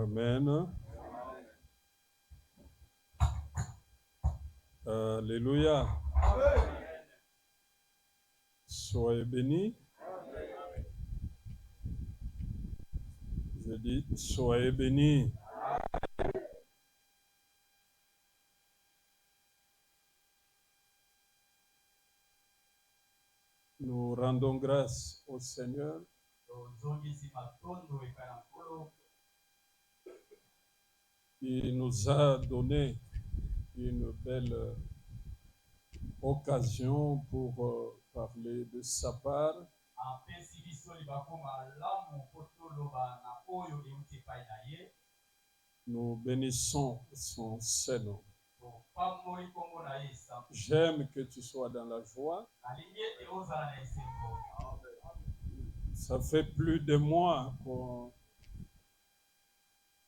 Amen. Alléluia. Soyez bénis. Je dis, soyez bénis. Nous rendons grâce au Seigneur qui nous a donné une belle occasion pour parler de sa part. Nous bénissons son Saint-Nom. J'aime que tu sois dans la joie. Ça fait plus de mois que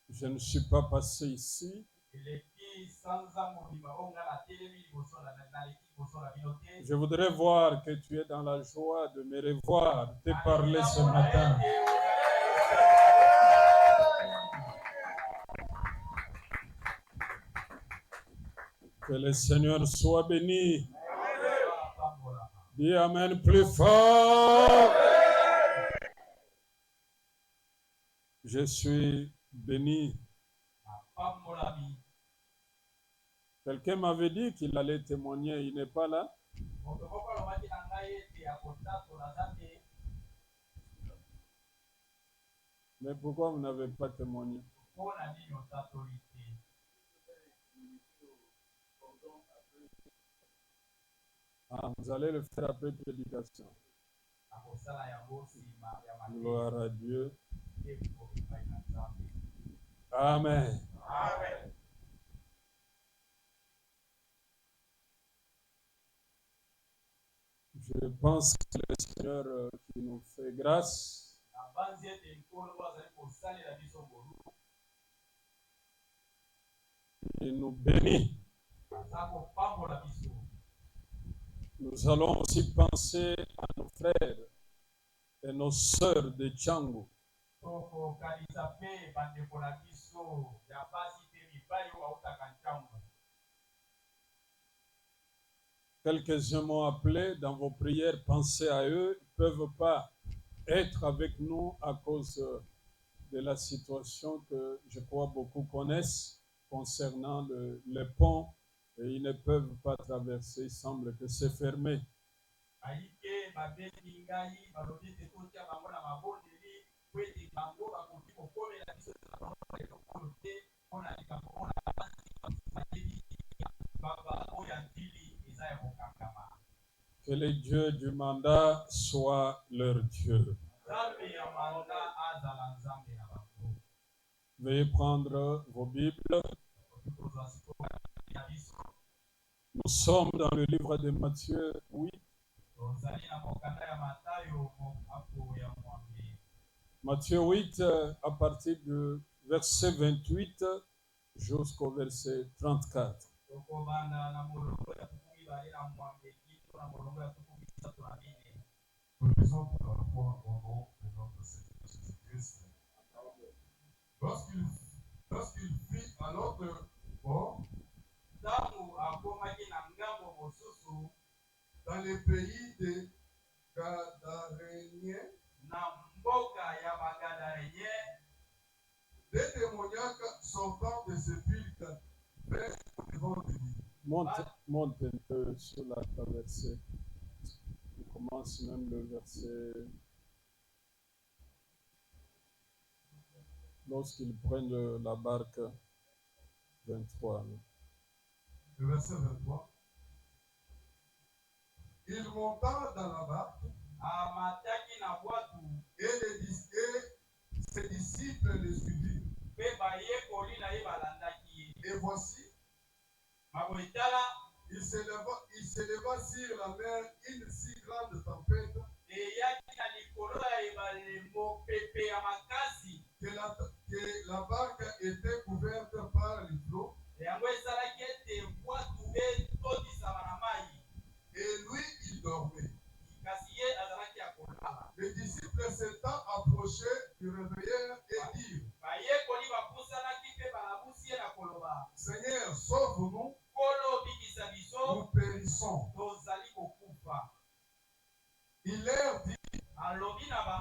je ne suis pas passé ici. Je voudrais voir que tu es dans la joie de me revoir, te parler ce matin. Que le Seigneur soit béni. Dis Amen plus fort. Je suis béni. Quelqu'un m'avait dit qu'il allait témoigner, il n'est pas là. Mais pourquoi vous n'avez pas témoigné? Ah, vous allez le faire après prédication. Gloire à Dieu. Amen. Amen. Je pense que le Seigneur qui nous fait grâce et nous bénit. Nous allons aussi penser à nos frères et nos sœurs de Tchango. Quelques-uns m'ont appelé dans vos prières, pensez à eux, ils ne peuvent pas être avec nous à cause de la situation que je crois beaucoup connaissent concernant le pont et ils ne peuvent pas traverser, il semble que c'est fermé. Que le Dieu du mandat soit leur Dieu. Veuillez prendre vos Bibles. Nous sommes dans le livre de Matthieu 8. Matthieu 8, à partir du verset 28 jusqu'au verset 34. Nous lisons par rapport au nom de notre Seigneur Jésus-Christ. Lorsqu'il vit à l'autre bord, dans le pays des Gadaréniens, des démoniaques sortant de sépulcres vers devant lui. Monte un peu sur la traversée. On commence même le verset. Lorsqu'ils prennent la barque 23. Le verset 23. Il monta dans la barque et ses disciples le suivirent. Et voici, il s'éleva sur la mer une si grande tempête que la barque était couverte par les flots. Et lui, il dormait. Les disciples s'étant approchés du réveillèrent et dirent: Seigneur, sauve-nous, nous périssons. Il leur dit: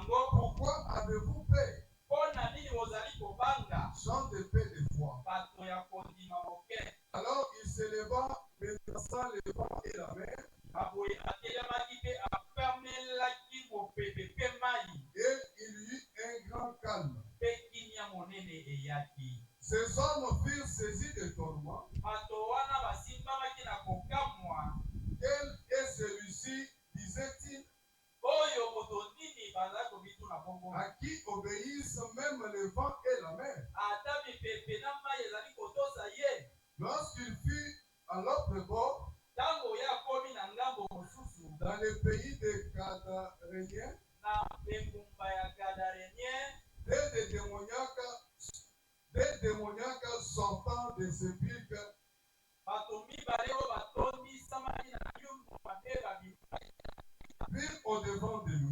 Pourquoi avez-vous peur? Chant de paix de foi. Alors il s'éleva, menaçant le vent et la mer. Et il y eut un grand calme. Ces hommes furent saisis de tourment. Quel est celui-ci, disait-il, à qui obéissent même le vent et la mer? Lorsqu'il fut à l'autre bord, dans le pays des Gadaréniens, des démoniaques sortant des sépulcres virent au-devant de lui.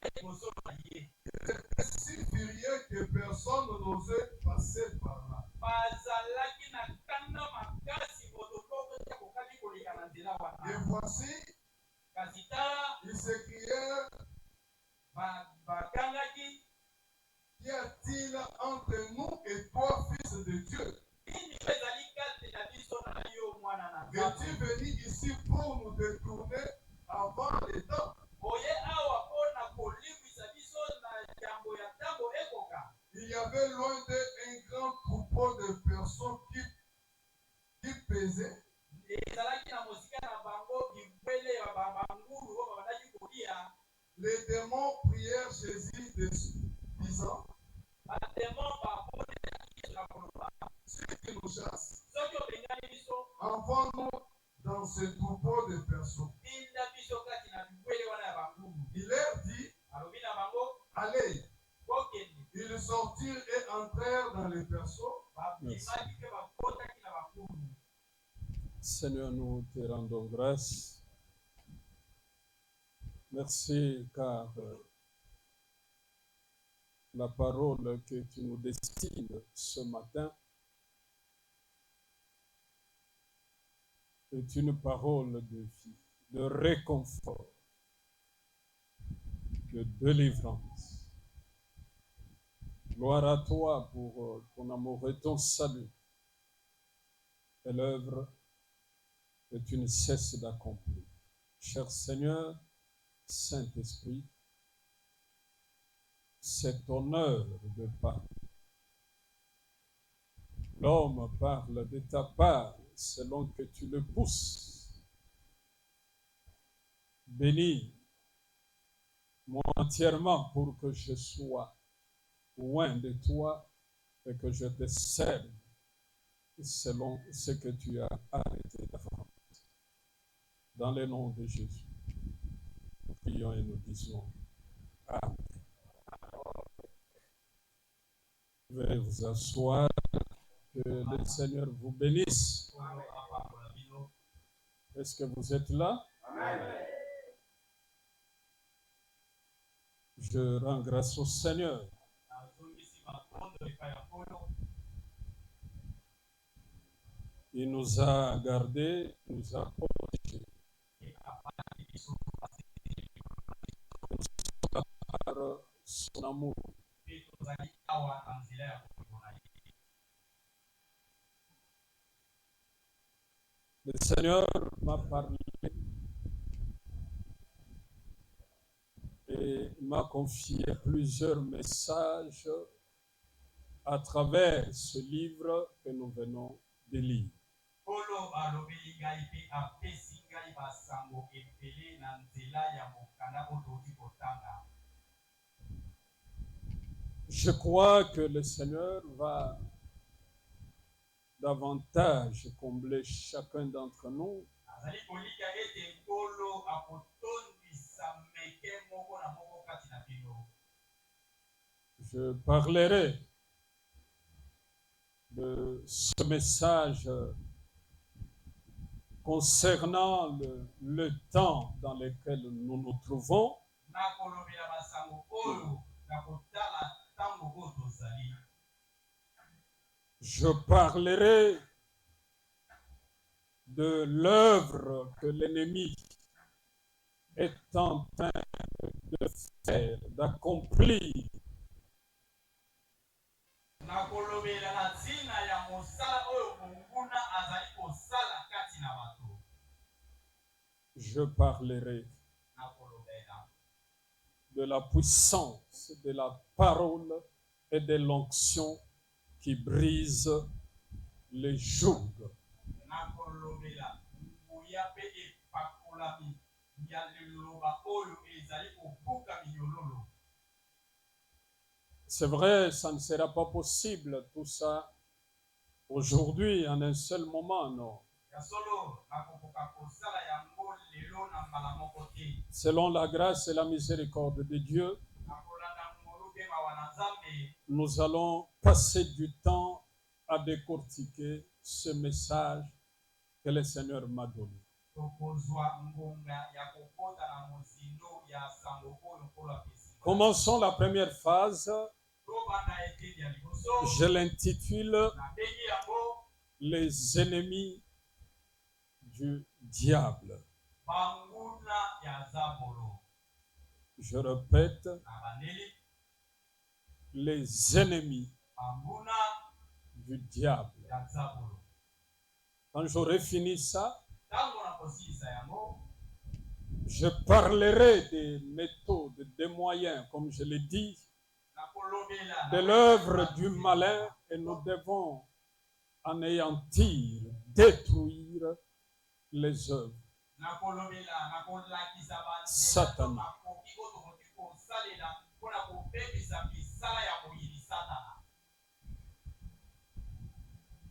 Il était si furieux que personne n'osait passer par là. Et voici, ils s'écrièrent: Qu'y a-t-il entre nous et toi, fils de Dieu? Es-tu venu ici pour nous détourner avant les temps? Il y avait loin d'eux un grand troupeau de personnes qui pesaient. Les démons prièrent Jésus disant: Celui qui nous chasse, envoie-nous dans ce troupeau de personnes. Il leur dit: Allez. Ils sortirent et entrèrent dans les berceaux. Merci. Seigneur, nous te rendons grâce. Merci car la parole que tu nous destines ce matin est une parole de vie, de réconfort, de délivrance. Gloire à toi pour ton amour et ton salut et l'œuvre que tu ne cesses d'accomplir. Cher Seigneur, Saint-Esprit, c'est ton œuvre de parler. L'homme parle de ta part selon que tu le pousses. Bénis-moi entièrement pour que je sois loin de toi et que je te serve selon ce que tu as arrêté d'avant. Dans le nom de Jésus, nous prions et nous disons Amen. Veuillez vous asseoir, que le Seigneur vous bénisse. Est-ce que vous êtes là? Amen. Je rends grâce au Seigneur. Il nous a gardés, il nous a protégés. Par son amour. Le Seigneur m'a parlé et m'a confié plusieurs messages à travers ce livre que nous venons de lire. Je crois que le Seigneur va davantage combler chacun d'entre nous je parlerai de ce message concernant le temps dans lequel nous nous trouvons. Je parlerai de l'œuvre que l'ennemi est en train de faire, d'accomplir. Je parlerai de la puissance de la parole et de l'onction qui brise les jougs. C'est vrai, ça ne sera pas possible tout ça aujourd'hui en un seul moment, non. Selon la grâce et la miséricorde de Dieu, nous allons passer du temps à décortiquer ce message que le Seigneur m'a donné. Commençons la première phase. Je l'intitule « Les ennemis du diable ». Je répète, les ennemis du diable. Quand j'aurai fini ça, je parlerai des méthodes, des moyens, comme je l'ai dit, de l'œuvre du malin, et nous devons anéantir, détruire les œuvres sataniques.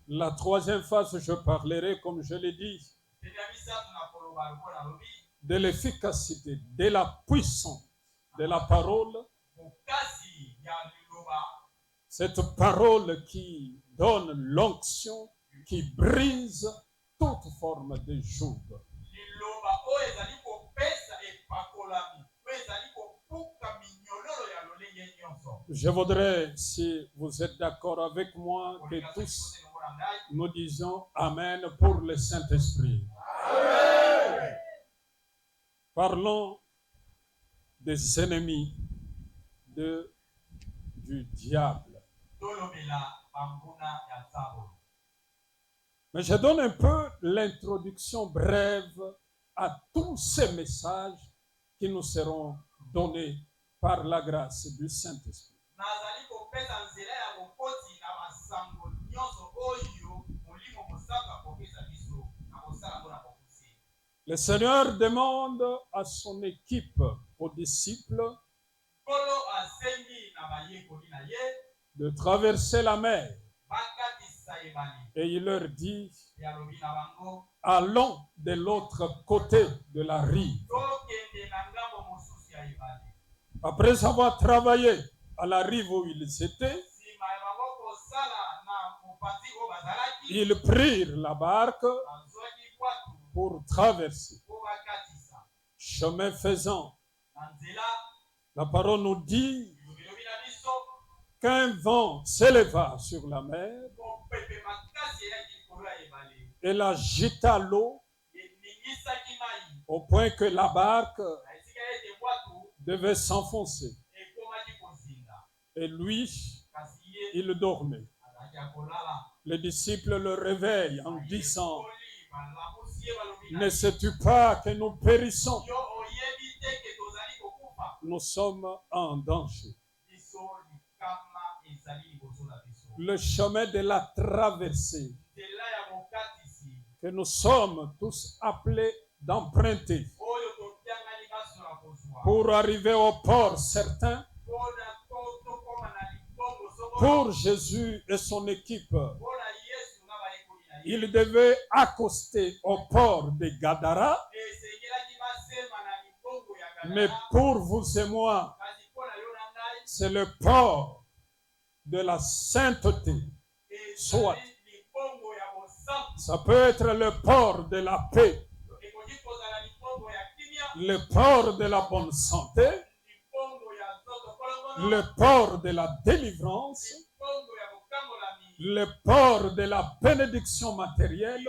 La troisième phase, je parlerai, comme je l'ai dit, de l'efficacité, de la puissance de la parole. Cette parole qui donne l'onction, qui brise toute forme de joug. Je voudrais, si vous êtes d'accord avec moi, que tous nous disons Amen pour le Saint-Esprit. Amen. Parlons des ennemis du diable. Mais je donne un peu l'introduction brève à tous ces messages qui nous seront donnés par la grâce du Saint-Esprit. Le Seigneur demande à son équipe, aux disciples, de traverser la mer. Et il leur dit, allons de l'autre côté de la rive. Après avoir travaillé à la rive où ils étaient, ils prirent la barque pour traverser. Chemin faisant, la parole nous dit qu'un vent s'éleva sur la mer et l'agita l'eau au point que la barque devait s'enfoncer. Et lui, il dormait. Les disciples le réveillent en disant, ne sais-tu pas que nous périssons? Nous sommes en danger. le chemin de la traversée que nous sommes tous appelés d'emprunter pour arriver au port certain pour Jésus et son équipe. Il devait accoster au port de Gadara, mais pour vous et moi, c'est le port de la sainteté. Soit, ça peut être le port de la paix, le port de la bonne santé, le port de la délivrance, le port de la bénédiction matérielle.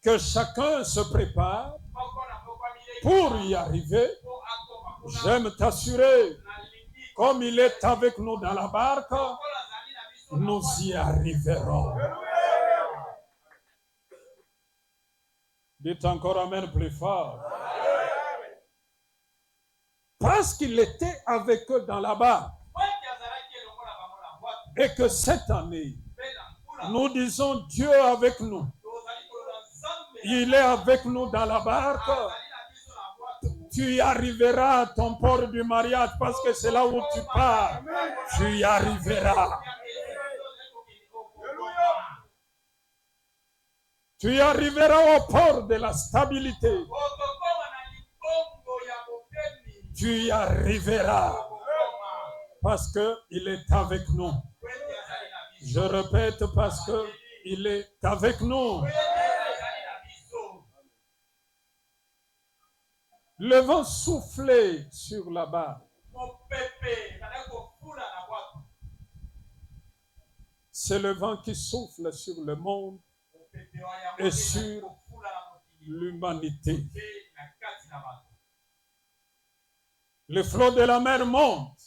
Que chacun se prépare pour y arriver. J'aime t'assurer, comme il est avec nous dans la barque, nous y arriverons. Dites encore Amen plus fort. Parce qu'il était avec eux dans la barque. Et que cette année, nous disons Dieu avec nous. Il est avec nous dans la barque. Tu y arriveras à ton port du mariage parce que c'est là où tu pars. Tu y arriveras. Tu y arriveras au port de la stabilité. Tu y arriveras parce qu'il est avec nous. Je répète, parce qu'il est avec nous. Le vent soufflait sur la barque. C'est le vent qui souffle sur le monde et sur l'humanité. Le flot de la mer monte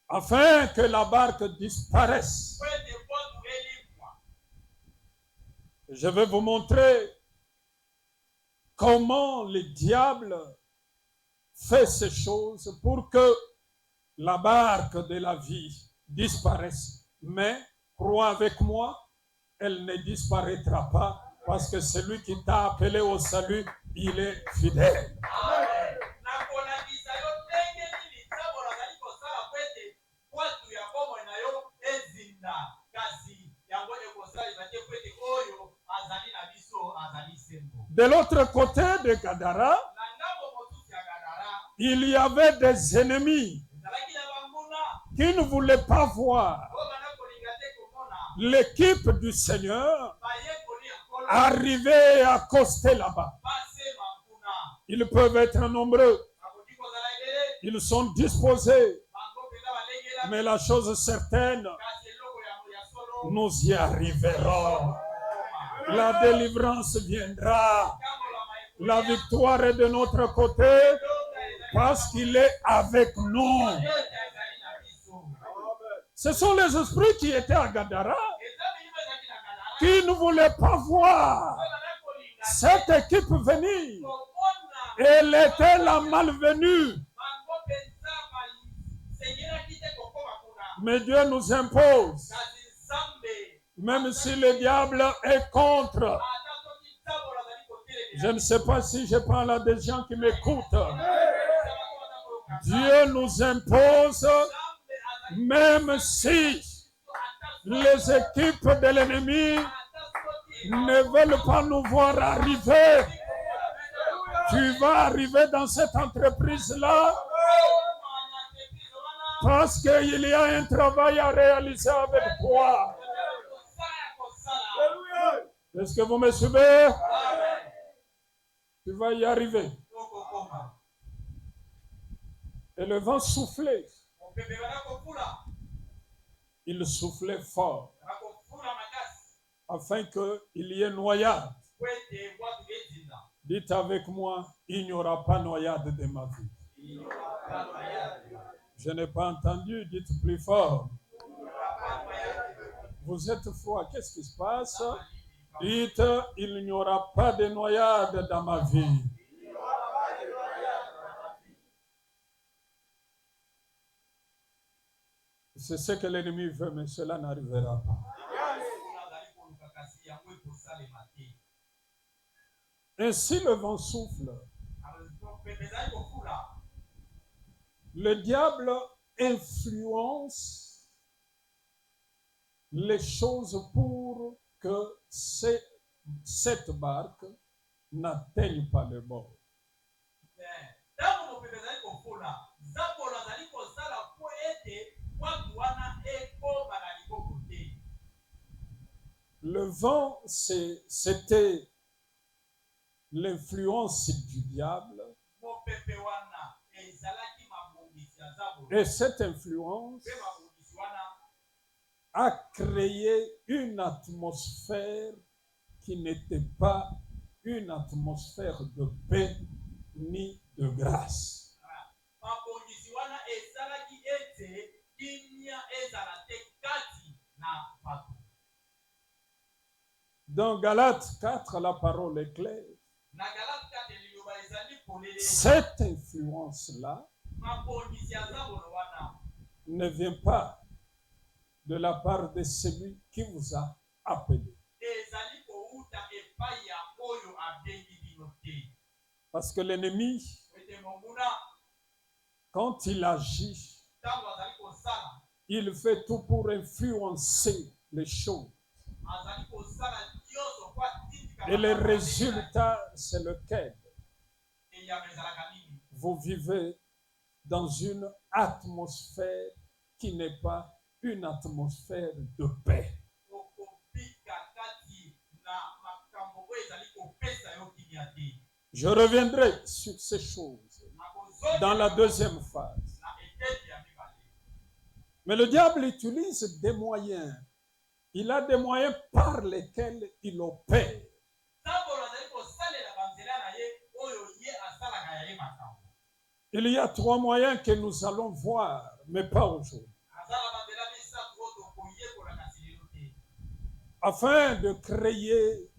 afin que la barque disparaisse. Je vais vous montrer comment le diable fait ces choses pour que la barque de la vie disparaisse. Mais, crois avec moi, elle ne disparaîtra pas parce que celui qui t'a appelé au salut, il est fidèle. De l'autre côté de Gadara, il y avait des ennemis qui ne voulaient pas voir l'équipe du Seigneur arriver et accoster là-bas. Ils peuvent être nombreux. Ils sont disposés. Mais la chose certaine, nous y arriverons. La délivrance viendra. La victoire est de notre côté parce qu'il est avec nous. Ce sont les esprits qui étaient à Gadara qui ne voulaient pas voir cette équipe venir. Elle était la malvenue. Mais Dieu nous impose. Même si le diable est contre. Je ne sais pas si je parle à des gens qui m'écoutent. Dieu nous impose, même si les équipes de l'ennemi ne veulent pas nous voir arriver. Tu vas arriver dans cette entreprise-là parce qu'il y a un travail à réaliser avec toi. Est-ce que vous me suivez? Tu vas y arriver. Et le vent soufflait. Il soufflait fort afin qu'il y ait noyade. Dites avec moi, il n'y aura pas noyade de ma vie. Je n'ai pas entendu, dites plus fort. Vous êtes froid, qu'est-ce qui se passe? Dites, il n'y aura pas de noyade dans ma vie. C'est ce que l'ennemi veut, mais cela n'arrivera pas. Ainsi le vent souffle. Le diable influence les choses pour que cette barque n'atteigne pas le bord. Le vent, c'était l'influence du diable. Et cette influence a créé une atmosphère qui n'était pas une atmosphère de paix ni de grâce. Dans Galates 4, la parole est claire. Cette influence-là ne vient pas de la part de celui qui vous a appelé. Parce que l'ennemi, quand il agit, il fait tout pour influencer les choses. Et le résultat, c'est lequel? Vous vivez dans une atmosphère qui n'est pas une atmosphère de paix. Je reviendrai sur ces choses dans la deuxième phase. Mais le diable utilise des moyens. Il a des moyens par lesquels il opère. Il y a 3 moyens que nous allons voir, mais pas aujourd'hui. Afin de créer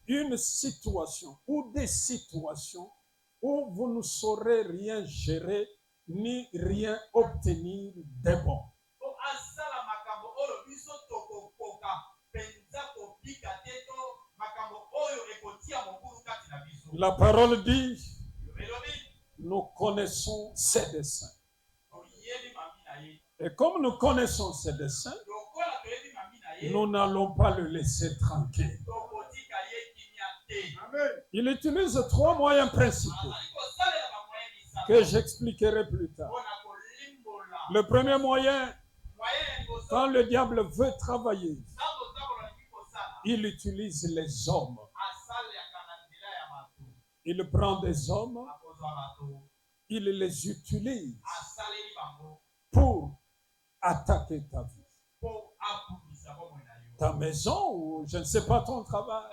une situation ou des situations où vous ne saurez rien gérer ni rien obtenir de bon. La parole dit, nous connaissons ses desseins. Et comme nous connaissons ses desseins, nous n'allons pas le laisser tranquille. Il utilise 3 moyens principaux que j'expliquerai plus tard. Le premier moyen, quand le diable veut travailler, il utilise les hommes. Il prend des hommes, il les utilise pour attaquer ta vie. Ta maison ou je ne sais pas ton travail.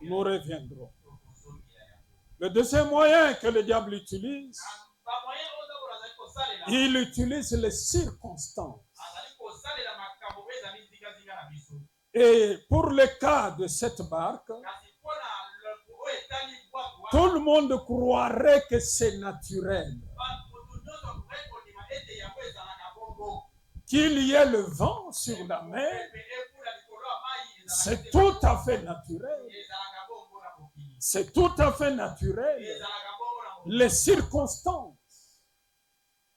Nous reviendrons. Le deuxième moyen que le diable utilise, il utilise les circonstances. Et pour le cas de cette barque, tout le monde croirait que c'est naturel. Qu'il y ait le vent sur la mer, c'est tout à fait naturel. C'est tout à fait naturel. Les circonstances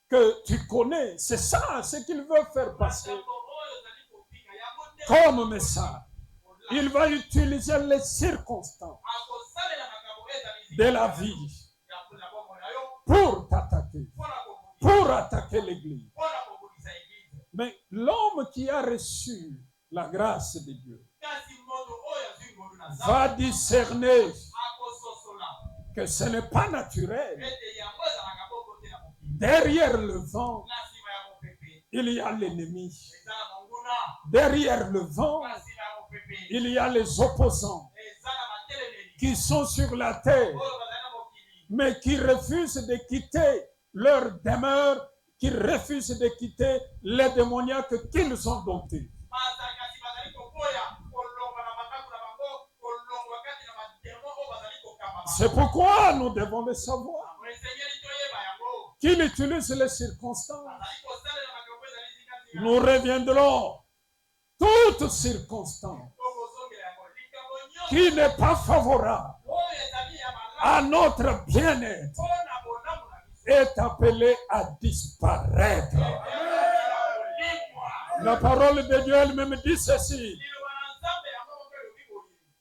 que tu connais, c'est ça, ce qu'il veut faire passer comme message. Il va utiliser les circonstances de la vie pour t'attaquer, pour attaquer l'Église. Mais l'homme qui a reçu la grâce de Dieu va discerner que ce n'est pas naturel. Derrière le vent, il y a l'ennemi. Derrière le vent, il y a les opposants qui sont sur la terre, mais qui refusent de quitter leur demeure, qui refusent de quitter les démoniaques qu'ils ont domptés. C'est pourquoi nous devons le savoir. Qu'il utilise les circonstances nous reviendrons toute circonstance qui n'est pas favorable à notre bien-être est appelée à disparaître. La parole de Dieu elle-même dit ceci.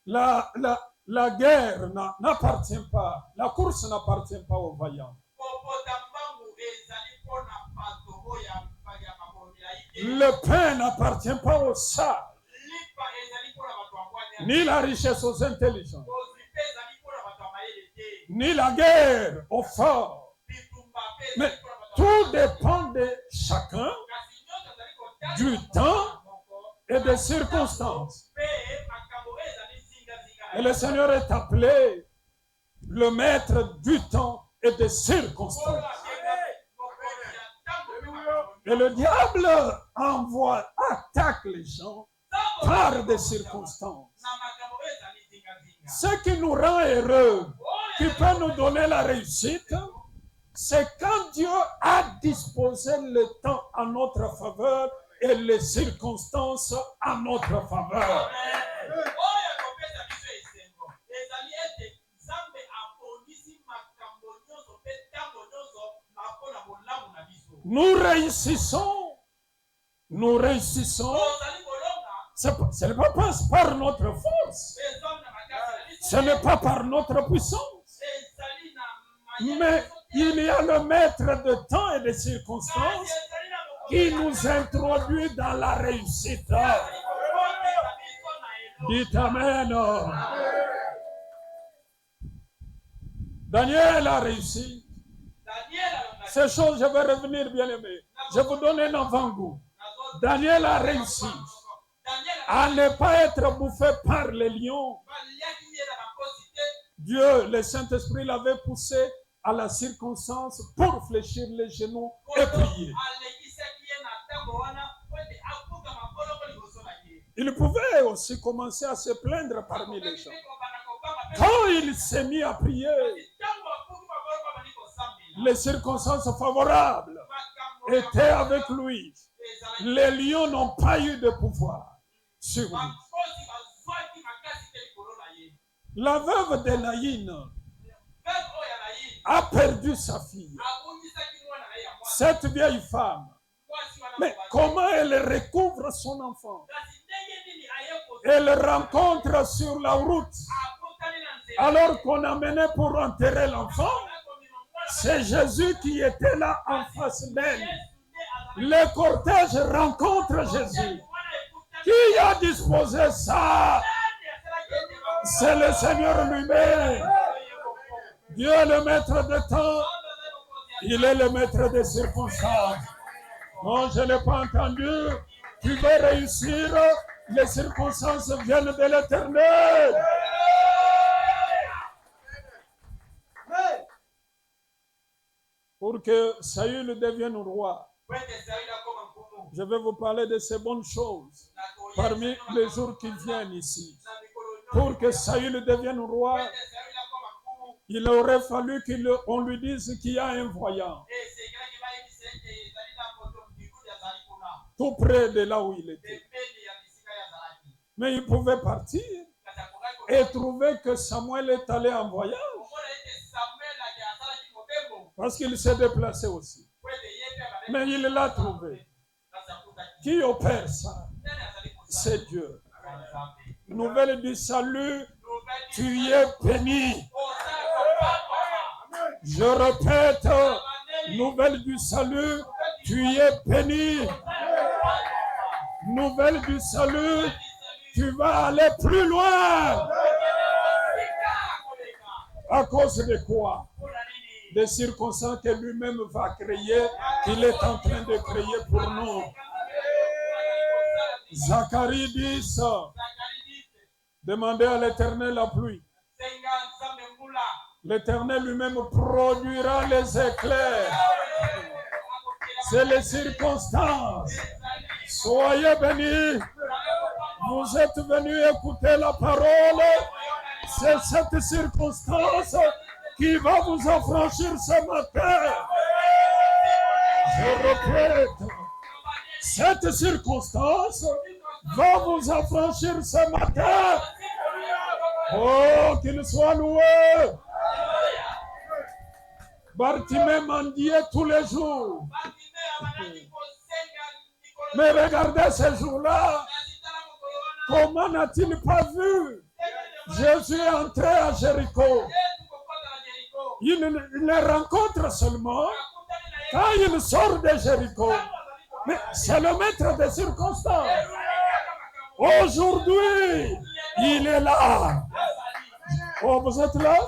La guerre n'appartient pas, la course n'appartient pas aux vaillants. Le pain n'appartient pas aux sages, ni la richesse aux intelligents, ni la guerre aux forts. Mais tout dépend de chacun, du temps et des circonstances. Et le Seigneur est appelé le maître du temps et des circonstances. Et le diable attaque les gens par des circonstances. Ce qui nous rend heureux, qui peut nous donner la réussite, c'est quand Dieu a disposé le temps à notre faveur et les circonstances à notre faveur. Nous réussissons. Ce n'est pas par notre force. Ce n'est pas par notre puissance. Mais il y a le maître de temps et de circonstances qui nous introduit dans la réussite. Dites Amen. Daniel a réussi. Ces choses, je vais revenir, bien aimé. Je vous donne un avant-goût. Daniel a réussi à ne pas être bouffé par les lions. Dieu, le Saint-Esprit l'avait poussé à la circonstance pour fléchir les genoux et prier. Il pouvait aussi commencer à se plaindre parmi les gens. Quand il s'est mis à prier, les circonstances favorables étaient avec lui. Les lions n'ont pas eu de pouvoir sur lui. La veuve de Naïn a perdu sa fille. Cette vieille femme. Mais comment elle recouvre son enfant? Elle rencontre sur la route, alors qu'on a mené pour enterrer l'enfant, c'est Jésus qui était là en face d'elle. Le cortège rencontre Jésus. Qui a disposé ça? C'est le Seigneur lui-même. Dieu est le maître de temps. Il est le maître des circonstances. Non, je ne l'ai pas entendu. Tu veux réussir, les circonstances viennent de l'Éternel. Pour que Saül devienne roi, je vais vous parler de ces bonnes choses parmi les jours qui viennent ici. Pour que Saül devienne roi, il aurait fallu qu'on lui dise qu'il y a un voyant tout près de là où il était. Mais il pouvait partir et trouver que Samuel est allé en voyage. Parce qu'il s'est déplacé aussi. Mais il l'a trouvé. Qui opère ça? C'est Dieu. Nouvelle du salut, tu es béni. Je répète, nouvelle du salut, tu es béni. Nouvelle du salut, tu vas aller plus loin. À cause de quoi? Des circonstances que lui-même va créer, qu'il est en train de créer pour nous. Zacharie 10, demandez à l'Éternel la pluie. L'Éternel lui-même produira les éclairs. C'est les circonstances. Soyez bénis. Vous êtes venus écouter la parole. C'est cette circonstance qui va vous affranchir ce matin. Je répète, Cette circonstance va vous affranchir ce matin. Oh, qu'il soit loué. Bartimée mendiait tous les jours. Mais regardez ces jours-là. Comment n'a-t-il pas vu? Jésus est entré à Jéricho. Il le rencontre seulement quand il sort de Jéricho. Mais c'est le maître des circonstances. Aujourd'hui, il est là. Oh, vous êtes là?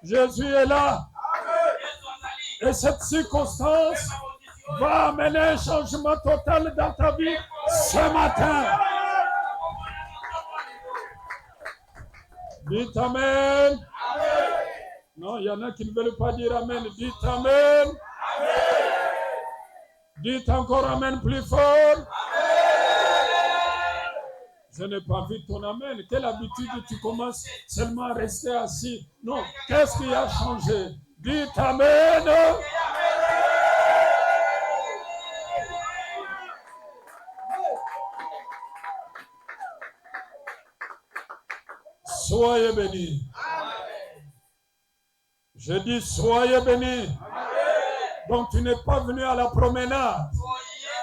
Jésus est là. Et cette circonstance va amener un changement total dans ta vie ce matin. Dites Amen. Non, il y en a qui ne veulent pas dire Amen. Dites Amen. Dites encore Amen plus fort. Je n'ai pas vu ton Amen. Quelle habitude tu commences seulement à rester assis? Non, qu'est-ce qui a changé? Dites Amen. Soyez bénis. Je dis soyez bénis. Donc tu n'es pas venu à la promenade.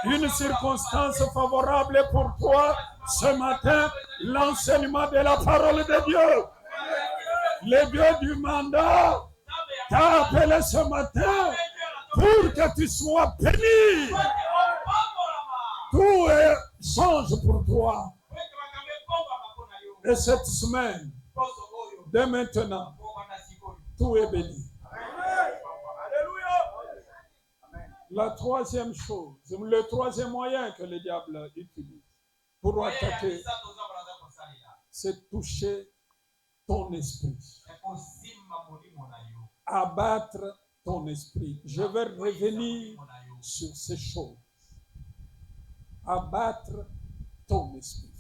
Une circonstance favorable pour toi ce matin, l'enseignement de la parole de Dieu. Le Dieu du mandat t'a appelé ce matin pour que tu sois béni. Tout change pour toi. Et cette semaine, dès maintenant, tout est béni. La troisième chose, le troisième moyen que le diable utilise pour attaquer, c'est toucher ton esprit. Abattre ton esprit. Je vais revenir sur ces choses. Abattre ton esprit.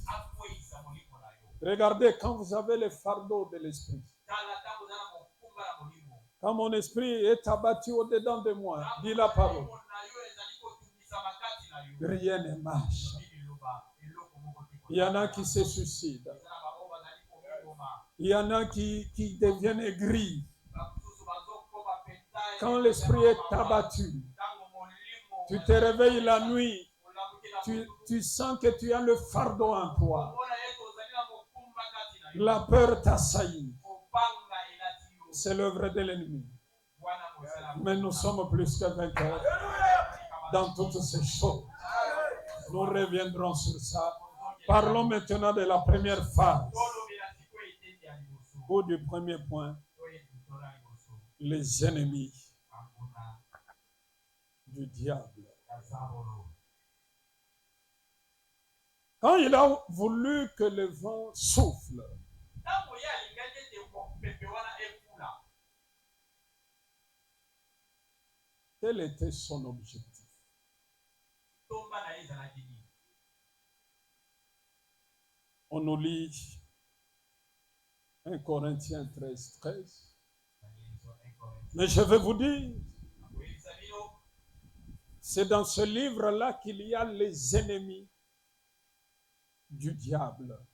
Regardez, quand vous avez le fardeau de l'esprit, quand mon esprit est abattu au-dedans de moi, dit la parole, rien ne marche. Il y en a qui se suicident. Il y en a qui deviennent aigris. Quand l'esprit est abattu, tu te réveilles la nuit, tu sens que tu as le fardeau en toi. La peur t'assaillit. C'est l'œuvre de l'ennemi. Mais nous sommes plus que vainqueurs dans toutes ces choses. Nous reviendrons sur ça. Parlons maintenant de la première phase ou du premier point. Les ennemis du diable. Quand il a voulu que le vent souffle, quel était son objectif? On nous lit 1 Corinthiens 13. Mais je vais vous dire, c'est dans ce livre-là qu'il y a les ennemis du diable.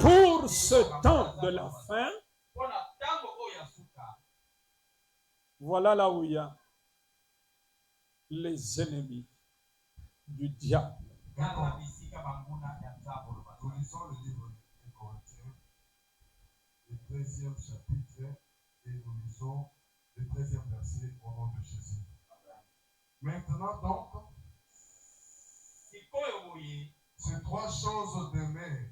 Pour ce temps de la fin, voilà là où il y a les ennemis du diable. Nous lisons le livre de Corinthiens, le 13e chapitre, et nous lisons le 13e verset au nom de Jésus. Maintenant donc, ces trois choses demeurent: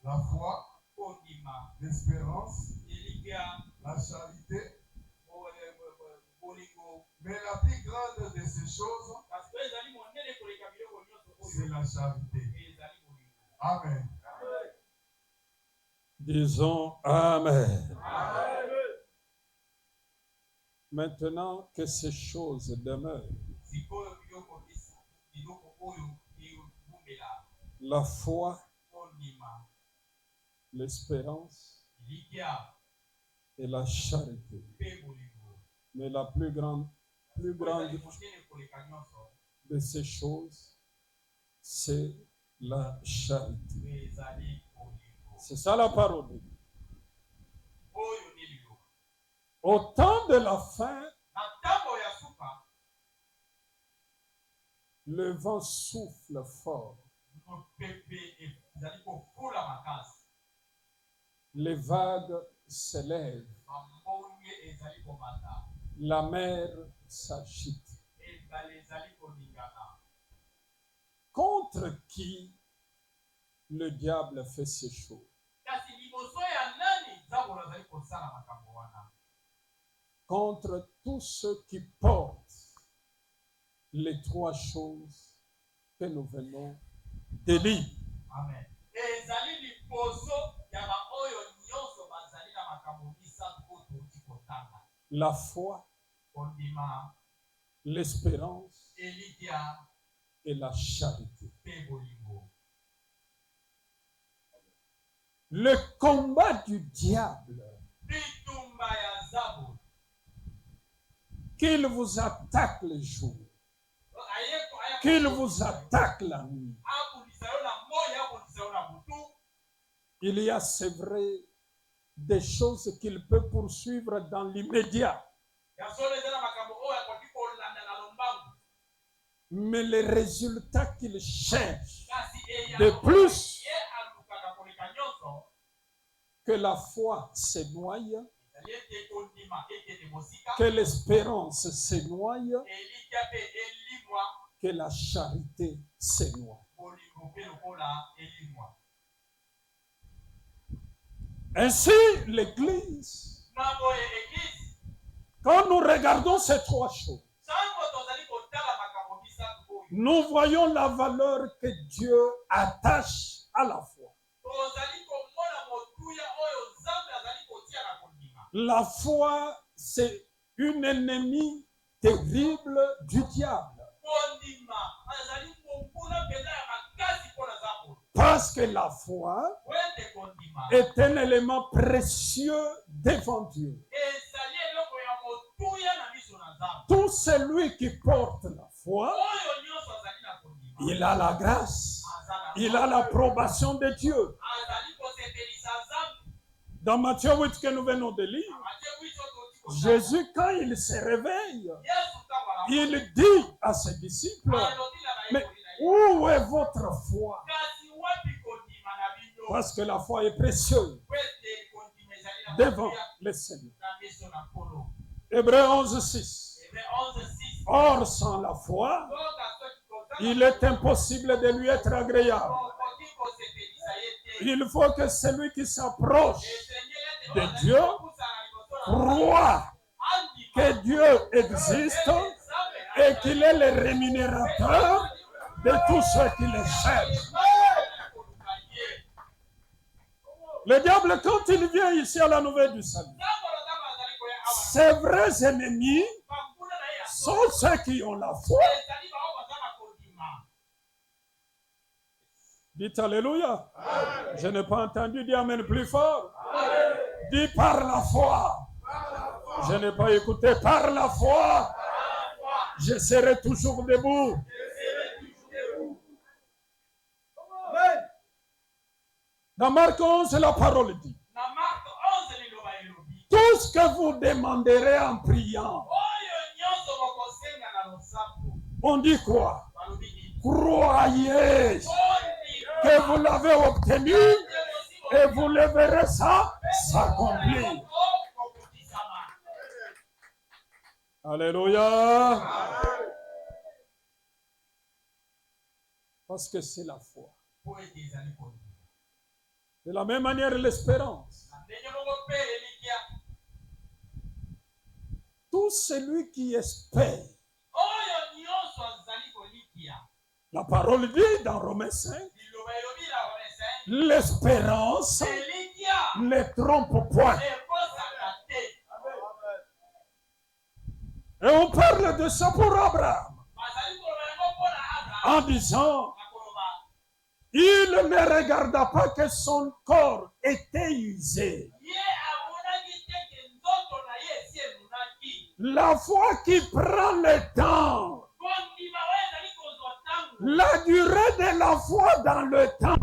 la foi, l'espérance, la charité. Mais la plus grande de ces choses, c'est la charité. Amen. Disons Amen. Amen. Maintenant que ces choses demeurent, la foi, l'espérance et la charité. Mais la plus grande plus grande de ces choses, c'est la charité. C'est ça la parole. Au temps de la fin, le vent souffle fort. Les vagues s'élèvent. La mer s'agite. Contre qui le diable fait ces choses? Contre tous ceux qui portent les trois choses que nous venons de lire. Amen. La foi, l'espérance et la charité. Le combat du diable, qu'il vous attaque le jour, qu'il vous attaque la nuit. Il y a, c'est vrai, des choses qu'il peut poursuivre dans l'immédiat. Mais les résultats qu'il cherche de plus que la foi se noie, que l'espérance se noie, que la charité se noie. Ainsi, l'Église, quand nous regardons ces trois choses, nous voyons la valeur que Dieu attache à la foi. La foi, c'est une ennemie terrible du diable. Parce que la foi est un élément précieux devant Dieu. Tout celui qui porte la foi, il a la grâce, il a l'approbation de Dieu. Dans Matthieu 8 que nous venons de lire, Jésus, quand il se réveille, il dit à ses disciples, mais où est votre foi? Parce que la foi est précieuse devant le Seigneur. Hébreux 11:6. Or, sans la foi, il est impossible de lui être agréable. Il faut que celui qui s'approche de Dieu croit que Dieu existe et qu'il est le rémunérateur de tous ceux qui le cherchent. Le diable, quand il vient ici à la nouvelle du salut, ses vrais ennemis sont ceux qui ont la foi. Dites Alléluia. Je n'ai pas entendu dire Amen plus fort. Dis par la foi. Je n'ai pas écouté par la foi. Je serai toujours debout. Dans Marc 11, la parole dit: tout ce que vous demanderez en priant. On dit quoi? Croyez que vous l'avez obtenu et vous le verrez ça s'accomplir. Alléluia. Parce que c'est la foi. De la même manière, l'espérance. Tout celui qui espère. La parole dit dans Romains 5, l'espérance ne trompe point. Et on parle de ça pour Abraham, en disant, il ne regarda pas que son corps était usé. La foi qui prend le temps. La durée de la foi dans le temps.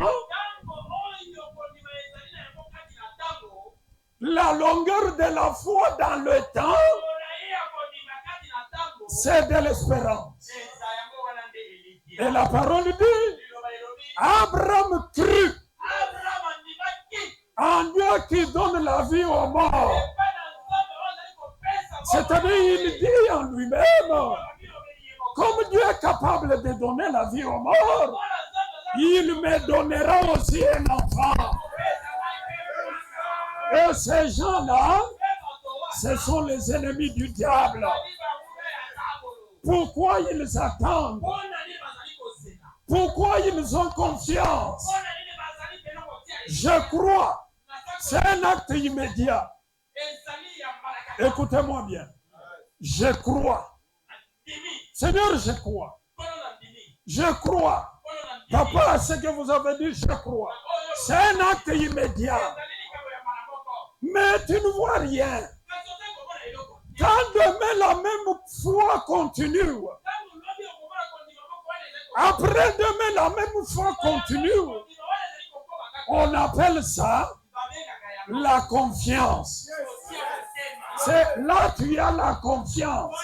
La longueur de la foi dans le temps. C'est de l'espérance. Et la parole dit, Abraham crut en Dieu qui donne la vie aux morts. C'est-à-dire, il dit en lui-même, comme Dieu est capable de donner la vie aux morts, il me donnera aussi un enfant. Et ces gens-là, ce sont les ennemis du diable. Pourquoi ils attendent? Pourquoi ils ont confiance? Je crois. C'est un acte immédiat. Écoutez-moi bien. Je crois. Seigneur, je crois. Je crois. Papa, ce que vous avez dit, je crois. C'est un acte immédiat. Mais tu ne vois rien. Quand demain la même foi continue, après demain la même foi continue, on appelle ça la confiance. C'est là tu as la confiance.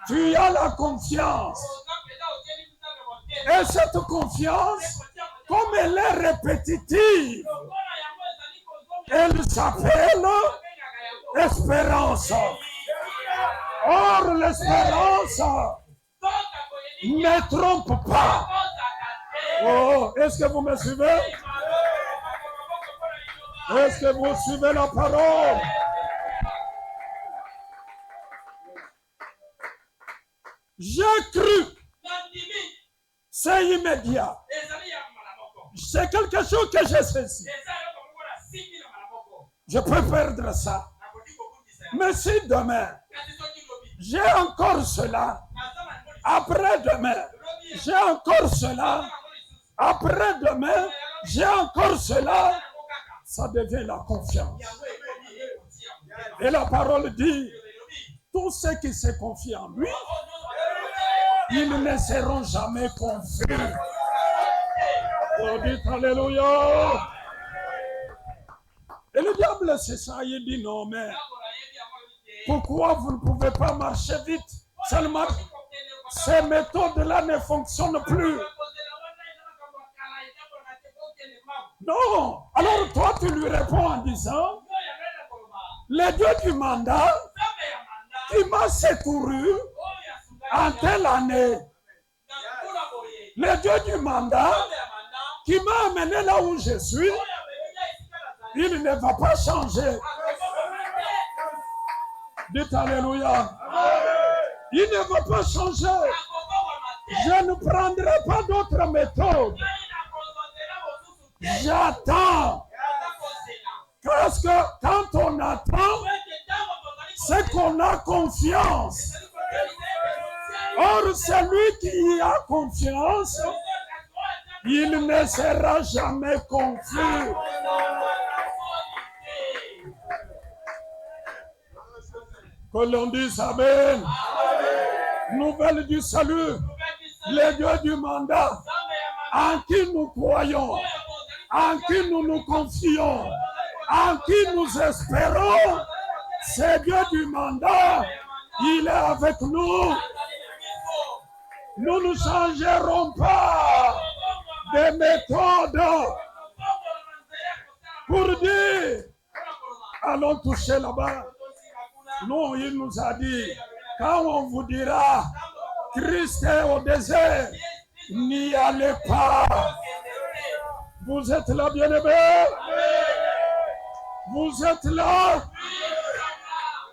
Tu as la confiance. Et cette confiance, comme elle est répétitive, elle s'appelle espérance. Or, l'espérance ne trompe pas. Oh, est-ce que vous me suivez? Est-ce que vous suivez la parole? J'ai cru. C'est immédiat. C'est quelque chose que j'ai saisi. Je peux perdre ça. Mais si demain, j'ai encore cela, après-demain, j'ai encore cela, après-demain, j'ai encore cela, ça devient la confiance. Et la parole dit, tous ceux qui se confient en lui, ils ne seront jamais confus. Oh, dites Alléluia. Et le diable, c'est ça, il dit non, mais pourquoi vous ne pouvez pas marcher vite? Seulement, ces méthodes-là ne fonctionnent plus. Non. Alors toi, tu lui réponds en disant, le Dieu du mandat qui m'a secouru en telle année, le Dieu du mandat qui m'a amené là où je suis, il ne va pas changer. Dites Alléluia. Il ne va pas changer. Je ne prendrai pas d'autres méthodes. J'attends. Parce que quand on attend, c'est qu'on a confiance. Or, celui qui a confiance, il ne sera jamais confus. Que l'on dise Amen. Nouvelle du salut. Le Dieu du mandat. En qui nous croyons. En qui nous nous confions. En qui nous espérons. C'est Dieu du mandat. Il est avec nous. Nous ne changerons pas de méthode pour dire allons toucher là-bas. Non, il nous a dit, quand on vous dira Christ est au désert, n'y allez pas. Vous êtes là, bien-aimés? Vous êtes là?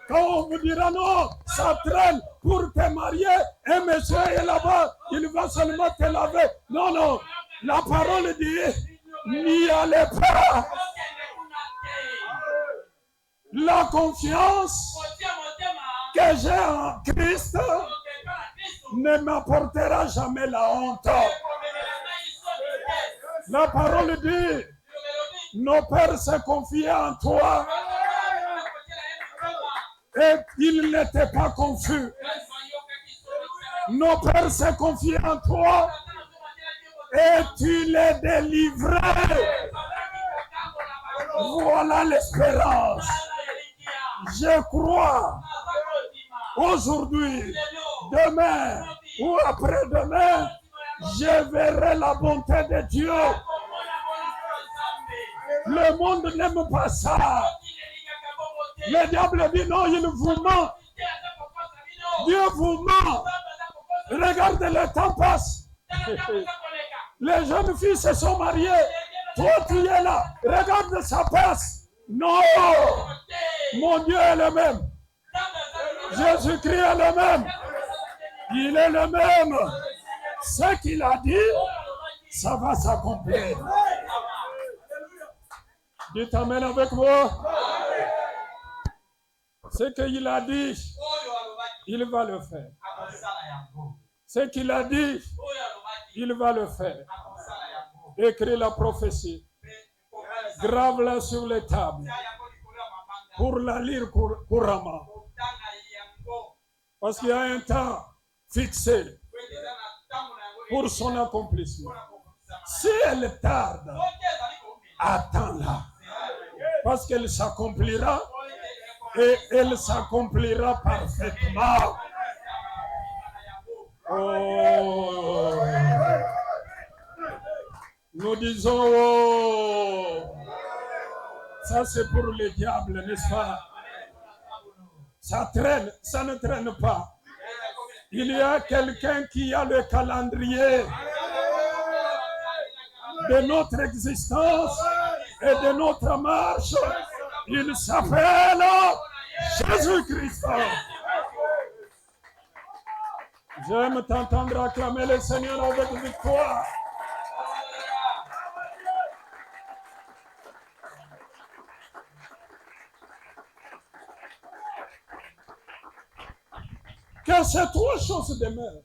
Quand on vous dira non, ça traîne pour te marier, un monsieur est là-bas, il va seulement te laver. Non, non, la parole dit, n'y allez pas. La confiance que j'ai en Christ ne m'apportera jamais la honte. La parole dit, nos pères se confient en toi. et qu'ils n'étaient pas confus. Nos pères se confient en toi et tu les délivrais. Voilà l'espérance. Je crois aujourd'hui, demain ou après-demain, je verrai la bonté de Dieu. Le monde n'aime pas ça. Le diable dit non, il vous ment. Dieu vous ment. Regardez, le temps passe. Les jeunes filles se sont mariées. Toi, tu es là. Regarde, ça passe. Non. Mon Dieu est le même. Jésus-Christ est le même. Il est le même. Ce qu'il a dit, ça va s'accomplir. Dites amen avec moi. Ce qu'il a dit, il va le faire. Ce qu'il a dit, il va le faire. Écris la prophétie. Grave-la sur les tables. Pour la lire couramment. Parce qu'il y a un temps fixé pour son accomplissement. Si elle tarde, attends-la. Parce qu'elle s'accomplira et elle s'accomplira parfaitement. Oh. Nous disons, oh. Ça c'est pour le diable, n'est-ce pas? Ça traîne, ça ne traîne pas. Il y a quelqu'un qui a le calendrier de notre existence et de notre marche. Il s'appelle Jésus-Christ. J'aime t'entendre acclamer le Seigneur avec victoire. Que ces trois choses demeurent.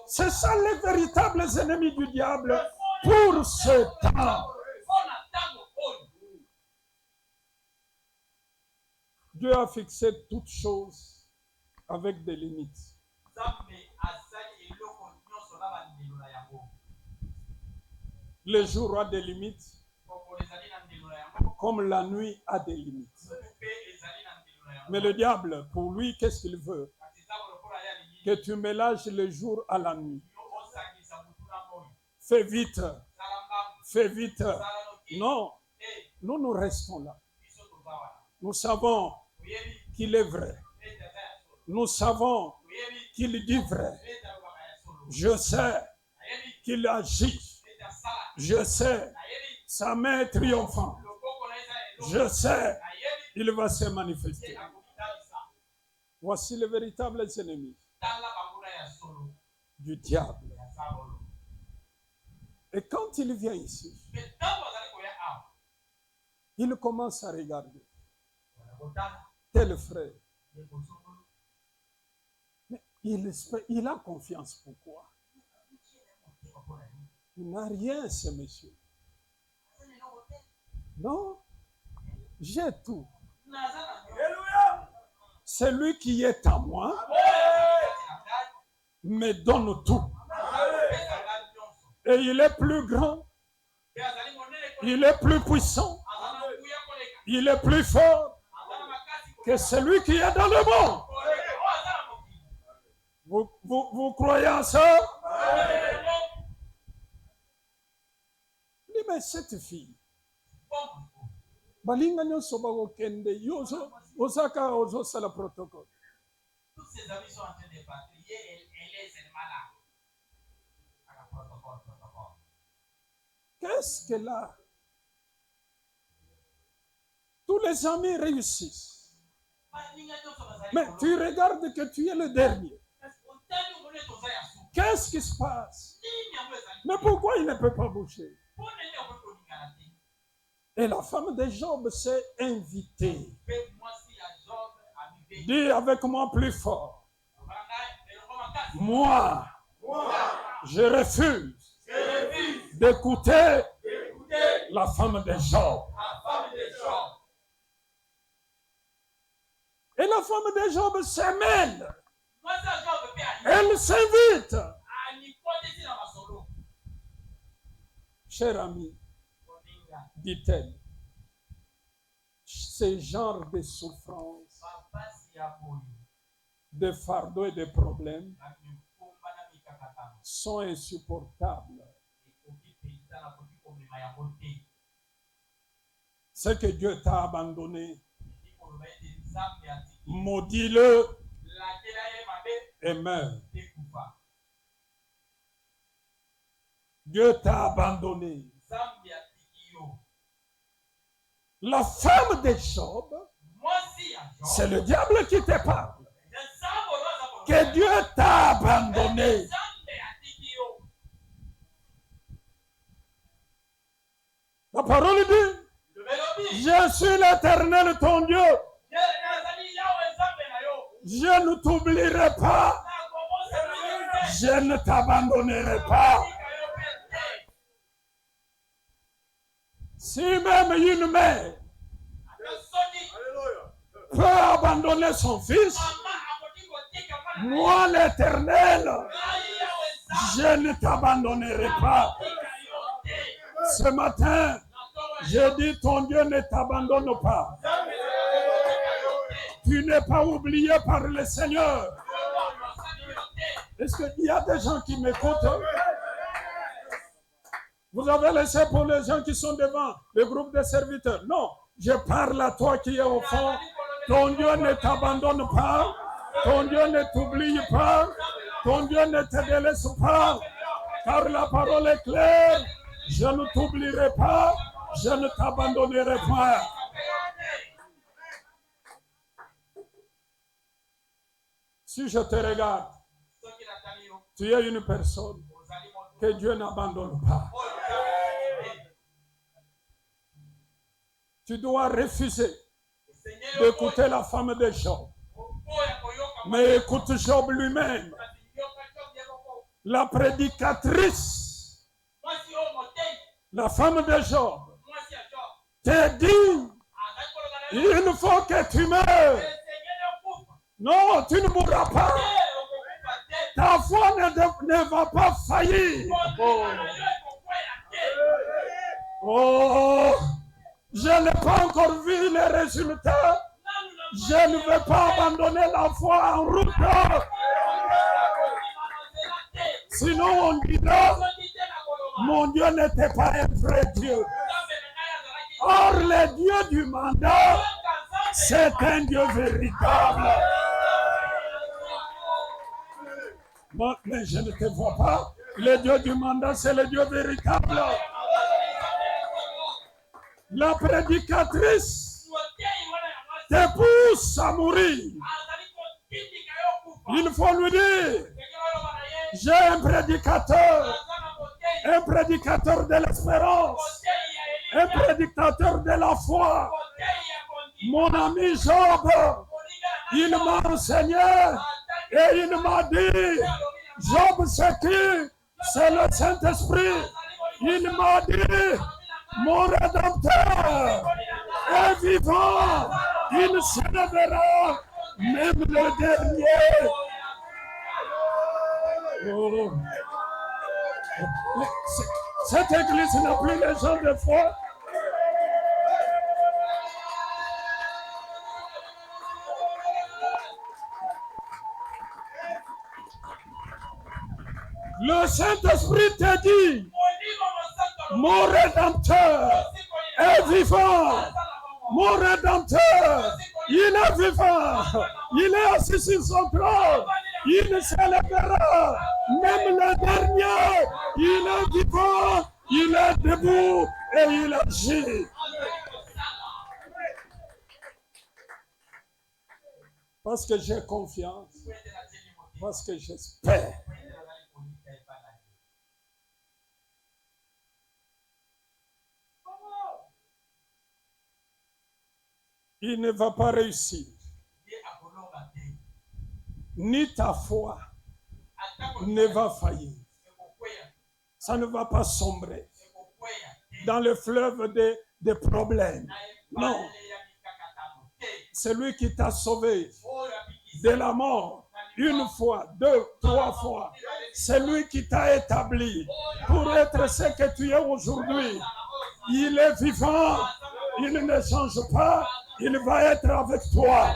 C'est ça les véritables ennemis du diable pour ce temps. Dieu a fixé toutes choses avec des limites. Le jour a des limites, comme la nuit a des limites. Mais le diable, pour lui, qu'est-ce qu'il veut? Que tu mélanges le jour à la nuit. Fais vite. Fais vite. Non, nous restons là. Nous savons qu'il est vrai. Nous savons qu'il dit vrai. Je sais qu'il agit. Je sais sa main triomphante. Je sais il va se manifester. Voici les véritables ennemis du diable. Et quand il vient ici, il commence à regarder. Tel frère. Mais il a confiance. Pourquoi? Il n'a rien, ce monsieur. Non, j'ai tout. Celui qui est à moi me donne tout. Et il est plus grand. Il est plus puissant. Il est plus fort que celui qui est dans le monde. Vous croyez en ça? Mais cette fille, balinga nyonso bakokende yozo osaka ozosala protocole. Tous ses amis sont en train de partir. Elle est seulement là. Protocole. Qu'est-ce qu'elle a? Tous les amis réussissent. Mais tu regardes que tu es le dernier. Qu'est-ce qui se passe? Mais pourquoi il ne peut pas bouger? Et la femme de Job s'est invitée. Dis avec moi plus fort. Moi, je refuse d'écouter la femme de Job. Et la femme de Job se mêle. mwasi ya Job pe ali Elle s'invite. alikotisi na masolo Cher ami, moninga dit-elle, ce genre de souffrance, mapasi ya boyo de fardeaux et de problèmes na mikumba na mikakatano sont insupportables. ekoki mpenza na koki komema yango te C'est que Dieu t'a abandonné. edi koloba ete nzambe atiki Maudis-le lakela ye mabe et meurs. te kufa Dieu t'a abandonné. nzambe atiki yo La femme de Job, mwasi ya Job c'est le diable qui te parle. nzambe oyo aza koloba Que Dieu t'a abandonné. nzambe atiki yo La parole dit, lobelobi je suis l'Éternel ton Dieu. nazali yawe nzambe na yo Je ne t'oublierai pas. nakobosa na yo te Je ne t'abandonnerai pas. tika yo mpe te Si même une mère ata soki peut abandonner son fils, mama akoki kotika mwana na moi l'Éternel, ngai yawe nzambe je ne t'abandonnerai pas. tika yo te Ce matin, na ntongo ya je dis ton Dieu ne t'abandonne pas. nzambe na yo kotika yo te Tu n'es pas oublié par le Seigneur. yo asali yo te Est-ce qu'il y a des gens qui m'écoutent? Vous avez laissé pour les gens qui sont devant le groupe des serviteurs. Non, je parle à toi qui es au fond. Ton Dieu ne t'abandonne pas. Ton Dieu ne t'oublie pas. Ton Dieu ne te délaisse pas. Car la parole est claire. Je ne t'oublierai pas. Je ne t'abandonnerai pas. Si je te regarde, soki natali yo tu es une personne ozali moto que Dieu n'abandonne pas. oyo nzambe atiki te Tu dois refuser esenye yo d'écouter la femme de Job. oya koyoka Mais écoute Job lui-même, kasi yoka Job ye moko la prédicatrice, mwasi oyo motei la femme de Job, mwasi ya Job te dit, azali koloba na yo il faut que tu meurs. esenye yo kufa Non, tu ne mourras pas. te okokufa te Ta foi ne va pas faillir. kondima na yo ekokweya te Oh, je n'ai pas encore vu les résultats. nanu na Je ne vais pas abandonner la foi en route. kondima na nzela te Sinon, on dira, soki te na koloba mon Dieu n'était pas un vrai Dieu. nzambe na ngai azalaki Or, le Dieu du mandat, yoka nzambe c'est un Dieu véritable. Moi, mais je ne te vois pas. Le Dieu du mandat, c'est le Dieu véritable. La prédicatrice motei wana ya mwasi te pousse à mourir. azali kotindika yo kufa Il faut lui dire, ndenge oloba na ye j'ai un prédicateur, aza na motei un prédicateur de l'espérance, motei ya un Elia prédicateur de la foi. motei ya kondima Mon ami Job, moninga il m'a enseigné et il m'a dit, Job, c'est qui? C'est le Saint-Esprit. Il m'a dit, mon Rédempteur est vivant. Il se lèvera, même le dernier. Oh. Cette église n'a plus les gens de foi. Le Saint-Esprit te dit, mon Rédempteur est vivant. Mon Rédempteur, il est vivant. Il est assis sur son trône. Il se lèvera. Même le dernier, il est vivant. Il est debout et il agit. Parce que j'ai confiance. Parce que j'espère. Il ne va pas réussir. Ni ta foi ne va faillir. Ça ne va pas sombrer dans le fleuve des problèmes. Non. C'est lui qui t'a sauvé oyo de abikisa la mort. Une fois, deux, trois fois. C'est lui qui t'a établi pour être ce que tu es aujourd'hui. Il est vivant. Il ne change pas. Il va être avec toi.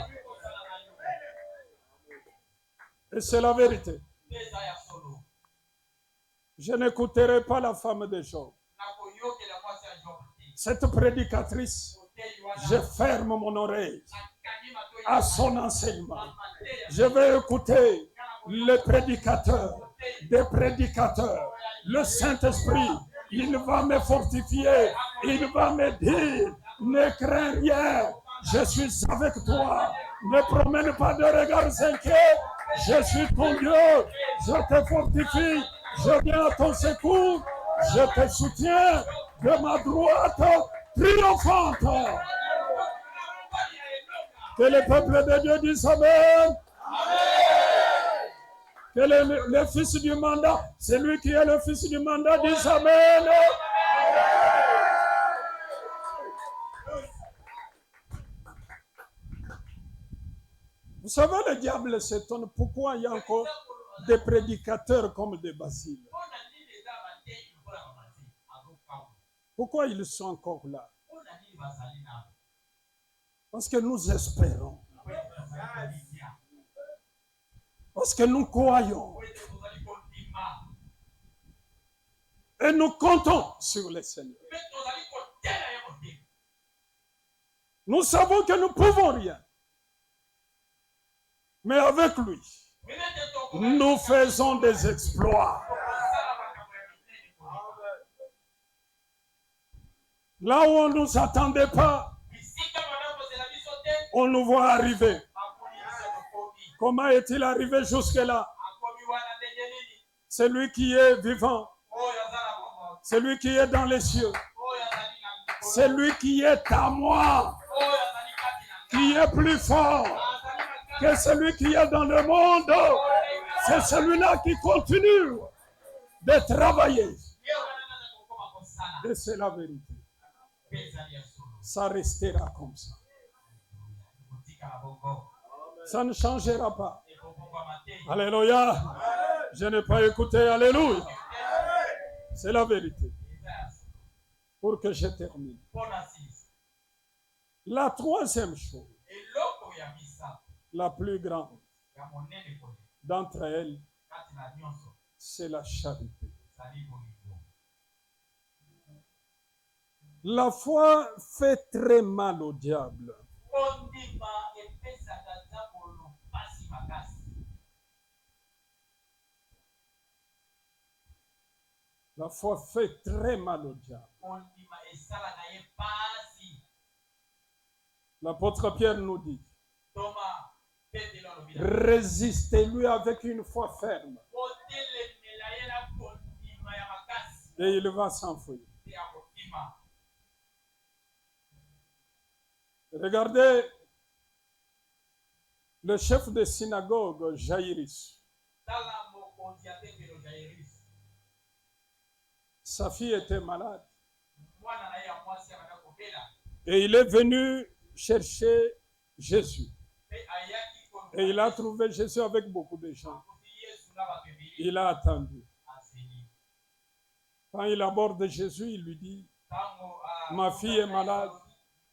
Et c'est la vérité. eza ya solo Je n'écouterai pas la femme de Job. nakoyokela mwasi ya Job te Cette prédicatrice, oteyi wana je ferme mon oreille akangi matoyi à son enseignement. Je vais écouter les prédicateurs, des prédicateurs. Le Saint-Esprit, il va me fortifier. Il va me dire, ne crains rien. Je suis avec toi. Ne promène pas de regards inquiets. Je suis ton Dieu. Je te fortifie. Je viens à ton secours. Je te soutiens de ma droite triomphante. Que le peuple de Dieu dise Amen. Que le fils du mandat, c'est lui qui est le fils du mandat, dise Amen. Vous savez, le diable s'étonne pourquoi il y a encore des prédicateurs comme des basiles. mpona nini eza bateyi lokola bamati azokauna Pourquoi ils sont encore là? mpona nini bazali nabo Parce que nous espérons. po ete tozali kolimia Parce que nous croyons. po ete tozali kondima Et nous comptons sur le Seigneur. mpe tozali kotela ye motema Nous savons que nous ne pouvons rien. Mais avec lui, minete toko nous faisons des exploits. kosala makambo ya minene kolima Là où on ne nous attendait pas, bisika bana kozela biso te on nous voit arriver. bakoli biso tokomi Comment est-il arrivé jusque-là? akomi wana ndenge nini C'est lui qui est vivant. oyo aza na bomoi C'est lui qui est dans les cieux. oyo azali na likolo C'est lui qui est à moi, oyo azali kati na qui est plus fort azali makati que celui qui est dans le monde. C'est celui-là qui continue de travailler. ye wana naza kokoma kosala Et c'est la vérité. mpe ezali ya solo Ça restera comme ça. kotikala bongo Ça ne changera pas. ekobongwama te Alléluia. Je n'ai pas écouté. Alléluia. C'est la vérité. eza ya solo Pour que je termine. mpona silisa La troisième chose, eloko ya misato la plus grande ya monene kolela d'entre elles, kati na nyonso c'est la charité. ezali bolingo La foi fait très mal au diable. kondima epesaka nzambolo mpasi makasi La foi fait très mal au diable. kondima esalaka ye mpasi L'apôtre Pierre nous dit, toma petelo alobi na résistez-lui avec une foi ferme kotelemela ye na kondima ya makasi et il va s'enfuir. te akondima Regardez le chef de synagogue, Jairus. tala mokonzi ya tempelo jairus Sa fille était malade mwana na ye ya mwasi abanda kobela et il est venu chercher Jésus. mpe ayaki Et il a trouvé Jésus avec beaucoup de gens. akuti yesu na bato ebele Il a attendu. aseli Quand il aborde Jésus, il lui dit, ntango Ma fille est malade.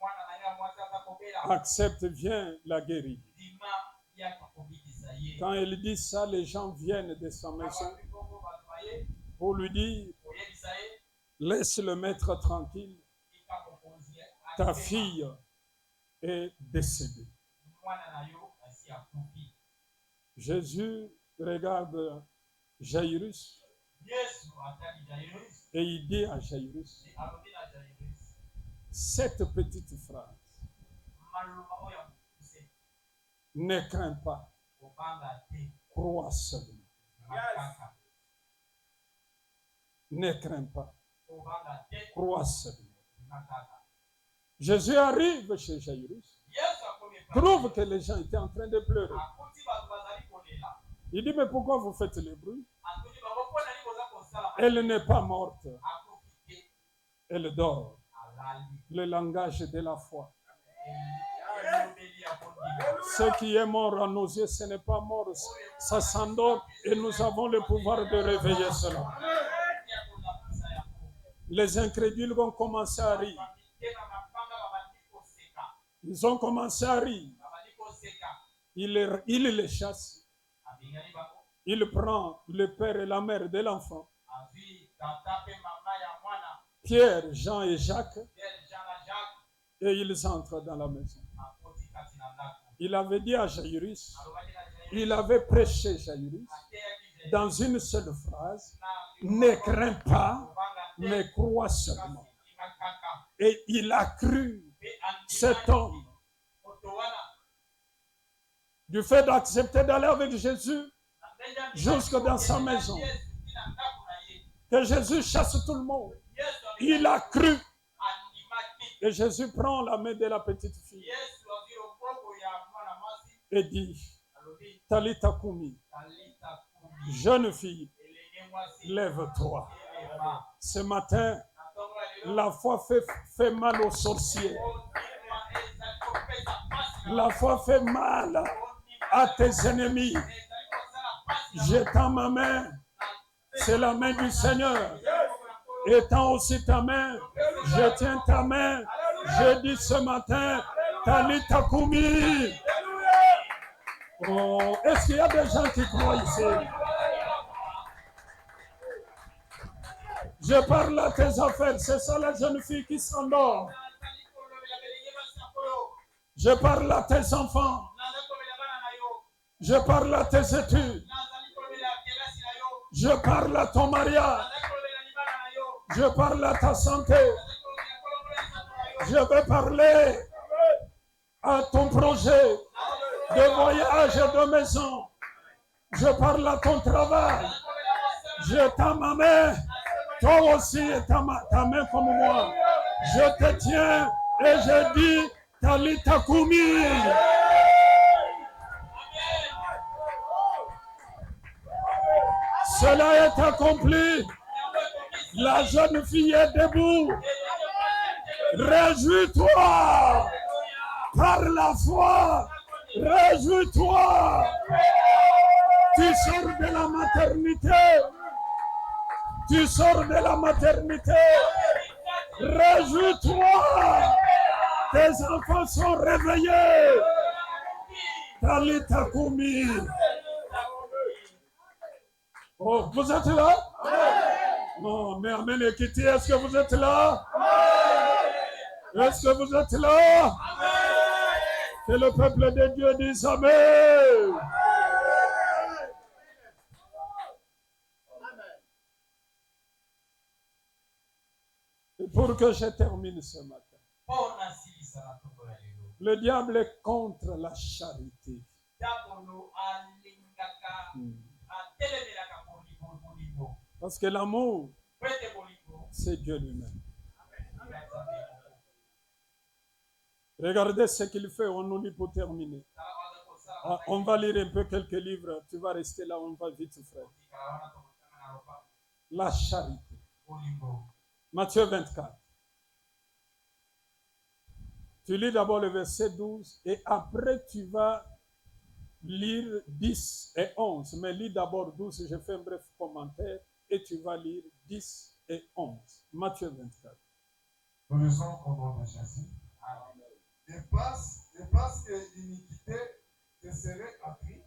mwana na ye ya mwasi aza kobela accepte, viens la guérir. ndima yaki kobikisa ye Quand il dit ça, les gens viennent de sa maison pour lui dire, koyebisa ye laisse le maître tranquille, tika mokonzi ta fille est décédée. mwana na yo asi akufi Jésus regarde Jairus yesu atali jairus et il dit à Jairus alobi na jairus cette petite phrase, maloba oyo ya mokuse ne crains pas, kobanga te crois seulement. makaka Ne crains pas, kobanga te crois seulement. makaka Jésus arrive chez Jairus, yesu akomi trouve que les gens étaient en train de pleurer. akuti bato bazali kolela Il dit, mais pourquoi vous faites le bruit? atuni bango mpo nani koza kosala Elle n'est pas morte, akufi te elle dort. alali Le langage de la foi. elobeli ya Ce qui est mort à nos yeux, ce n'est pas mort. Ça s'endort et nous avons le pouvoir de réveiller cela. Les incrédules vont commencer à rire. Ils ont commencé à rire. Il les chasse. Il prend le père et la mère de l'enfant, Pierre, Jean et Jacques, et ils entrent dans la maison. Il avait dit à Jairus, il avait prêché Jairus dans une seule phrase, ne crains pas, mais crois seulement. Et il a cru, cet homme, du fait d'accepter d'aller avec Jésus jusque dans sa maison, que Jésus chasse tout le monde. Il a cru. Et Jésus prend la main de la petite fille et dit, Talita Kumi, jeune fille, lève-toi. Ce matin, la foi fait mal aux sorciers. La foi fait mal à tes ennemis. J'étends ma main, c'est la main du Seigneur. Étends aussi ta main, je tiens ta main. Je dis ce matin, Talita Kumi. Oh, est-ce qu'il y a des gens qui croient ici? Je parle à tes affaires, c'est ça la jeune fille qui s'endort. Je parle à tes enfants. Je parle à tes études. Je parle à ton mariage. Je parle à ta santé. Je vais parler à ton projet de voyage et de maison. Je parle à ton travail. Je tends ma main. Toi aussi, ta main comme moi. Je te tiens et je dis Talita Kumi. Cela est accompli. La jeune fille est debout. Réjouis-toi par la foi. Réjouis-toi. Tu sors de la maternité. Tu sors de la maternité. Réjouis-toi. Tes enfants sont réveillés. Talita Kumi. Oh, vous êtes là? Non, mais Amen et Kitty, est-ce que vous êtes là? Est-ce que vous êtes là? Que le peuple de Dieu dise Amen. Et pour que je termine ce matin, le diable est contre la charité. Parce que l'amour, c'est Dieu lui-même. Regardez ce qu'il fait, on nous dit pour terminer. On va lire un peu quelques livres, tu vas rester là, on va vite, frère. La charité. Matthieu 24. Tu lis d'abord le verset 12 et après tu vas lire 10 et 11. Mais lis d'abord 12, je fais un bref commentaire et tu vas lire 10 et 11. Matthieu 24. Nous lisons au nom de Jésus. Et parce que l'iniquité te serait apprise,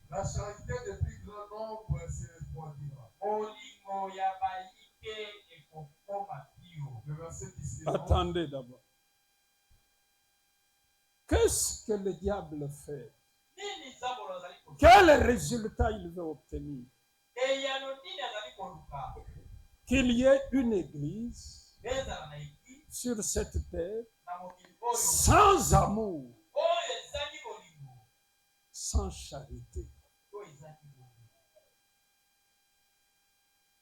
la charité de plus grand nombre se répandira. Le verset 10. Attendez d'abord. Qu'est-ce que le diable fait? Quel résultat il veut obtenir? Qu'il y ait une église sur cette terre sans amour, sans charité.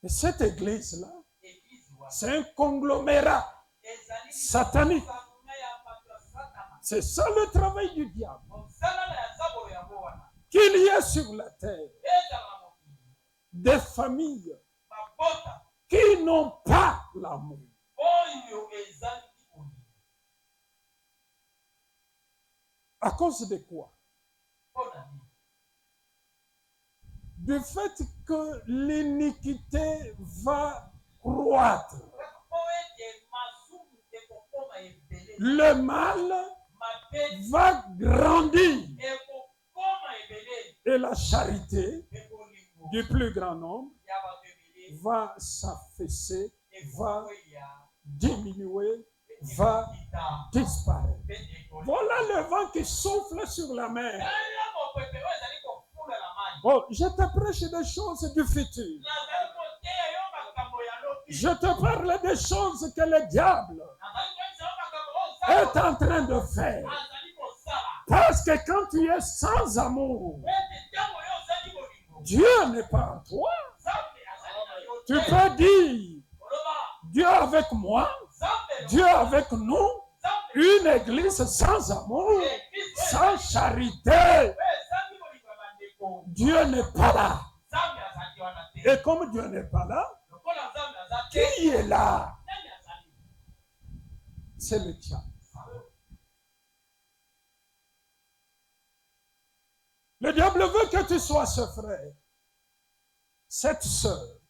Et cette église-là, c'est un conglomérat satanique. C'est ça le travail du diable. Qu'il y ait sur la terre des familles qui n'ont pas l'amour. À cause de quoi? Du fait que l'iniquité va croître. Le mal va grandir. Et la charité du plus grand nombre va s'affaisser, va diminuer, va disparaître. Voilà le vent qui souffle sur la mer. Bon, je te prêche des choses du futur. Je te parle des choses que le diable est en train de faire. Parce que quand tu es sans amour, Dieu n'est pas en toi. Tu peux dire, Dieu avec moi, Dieu avec nous, une église sans amour, sans charité. Dieu n'est pas là. Et comme Dieu n'est pas là, qui est là? C'est le diable. Le diable veut que tu sois ce frère, cette sœur,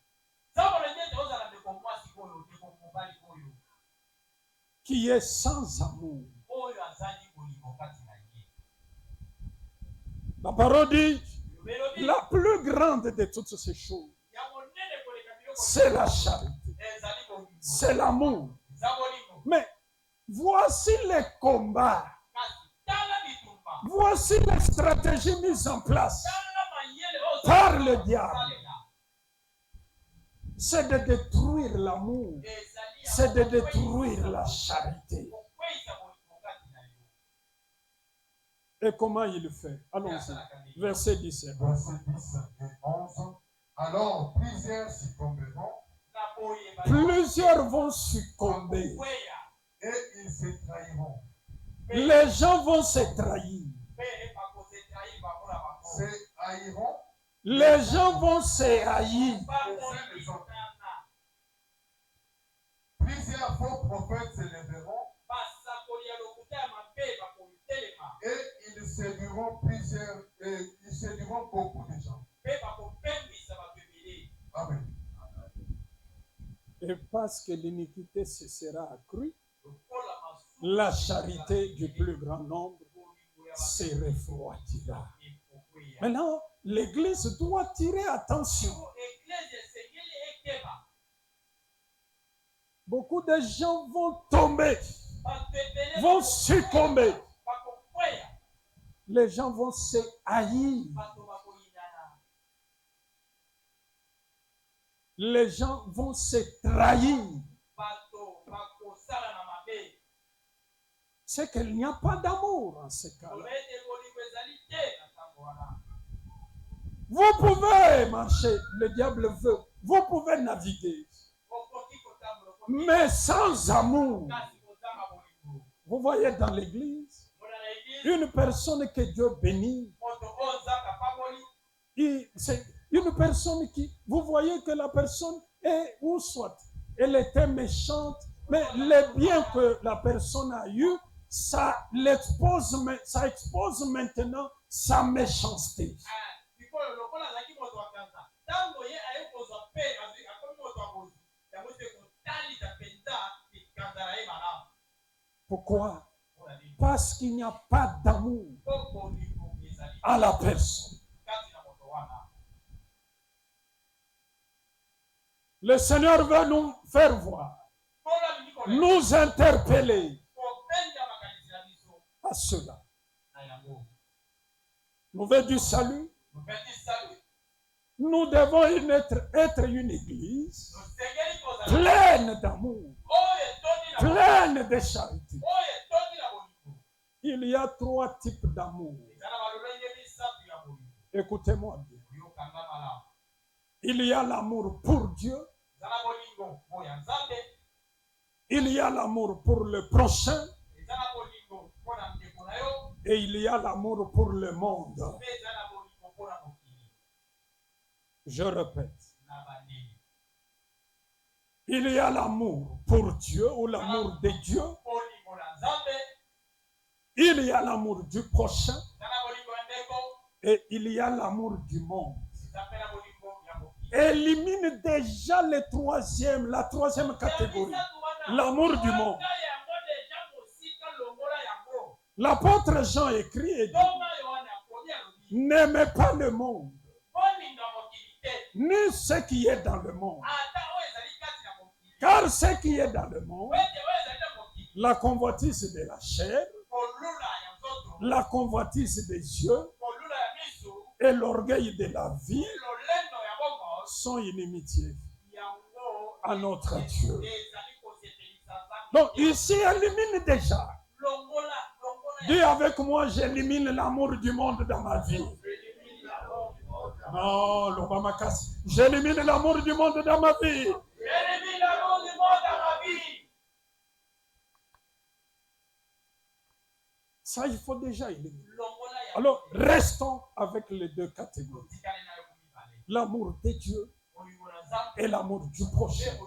qui est sans amour. La parole dit, la plus grande de toutes ces choses, c'est la charité, c'est l'amour. Mais voici les combats, voici les stratégies mises en place par le diable. C'est de détruire l'amour, c'est de détruire la charité. Et comment il le fait? Allons-y. Verset 17. Verset 10 et 11. Alors, plusieurs succomberont. Plusieurs vont succomber. Et ils se trahiront. Les gens vont se trahir. Se haïront. Les gens vont se haïr. Plusieurs faux prophètes se lèveront. Et ils séduiront beaucoup de gens. Amen. Et parce que l'iniquité se sera accrue, la charité du plus grand nombre se refroidira. Maintenant, l'Église doit tirer attention. Beaucoup de gens vont tomber, vont succomber. Les gens vont se haïr. Les gens vont se trahir. C'est qu'il n'y a pas d'amour en ce cas-là. Vous pouvez marcher, le diable veut. Vous pouvez naviguer. Mais sans amour. Vous voyez dans l'église, une personne que Dieu bénit, c'est une personne qui, vous voyez que la personne est, ou soit, elle était méchante, mais le bien que la personne a eu, ça expose maintenant sa méchanceté. Pourquoi? Parce qu'il n'y a pas d'amour à la personne. Le Seigneur veut nous faire voir, nous interpeller à cela. Nous voulons du salut. Nous devons être une église pleine d'amour, pleine de charité. Il y a 3 types d'amour. Écoutez-moi bien. Il y a l'amour pour Dieu. Il y a l'amour pour le prochain. Et il y a l'amour pour le monde. Je répète. Il y a l'amour pour Dieu ou l'amour de Dieu. Il y a l'amour du prochain et il y a l'amour du monde. Élimine déjà la troisième catégorie, l'amour du monde. L'apôtre Jean écrit et dit, n'aimez pas le monde, ni ce qui est dans le monde. Car ce qui est dans le monde, la convoitise de la chair, la convoitise des yeux et l'orgueil de la vie sont inimitiés à notre Dieu. Donc ici, élimine déjà. Dis avec moi, j'élimine l'amour du monde dans ma vie. Non, l'Obama casse. J'élimine l'amour du monde dans ma vie. J'élimine l'amour du monde dans ma vie. Ça, il faut déjà éliminer. Alors, restons avec les deux catégories. L'amour de Dieu et l'amour du prochain.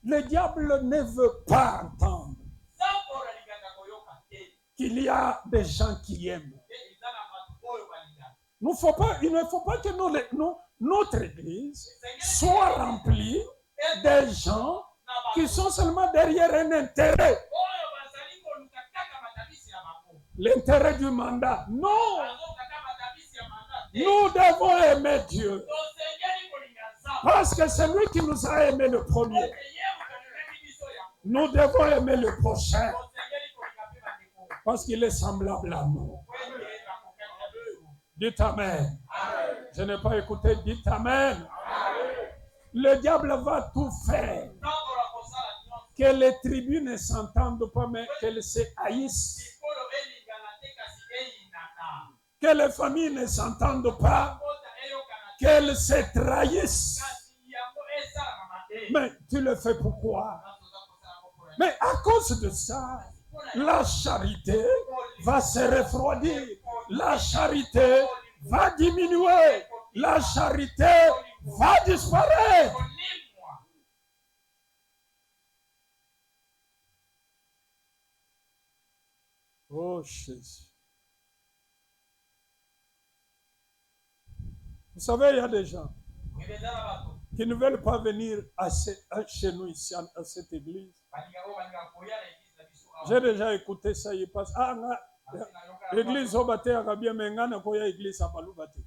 Le diable ne veut pas entendre qu'il y a des gens qui aiment. Il ne faut pas que notre église soit remplie des gens qui sont seulement derrière un intérêt. L'intérêt du mandat. Non! Nous devons aimer Dieu. Parce que c'est lui qui nous a aimé le premier. Nous devons aimer le prochain. Parce qu'il est semblable à nous. Dites Amen. Je n'ai pas écouté, dites Amen. Le diable va tout faire. Que les tribus ne s'entendent pas, mais qu'elles se haïssent. Que les familles ne s'entendent pas, qu'elles se trahissent. Mais tu le fais pourquoi? Mais à cause de ça, la charité va se refroidir. La charité va diminuer. La charité va disparaître. Oh Jésus. Vous savez, il y a des gens qui ne veulent pas venir chez nous ici, à cette église. J'ai déjà écouté ça, il passe. Ah, l'église au bâté à Rabia Mengana, Koya église à Baloubati.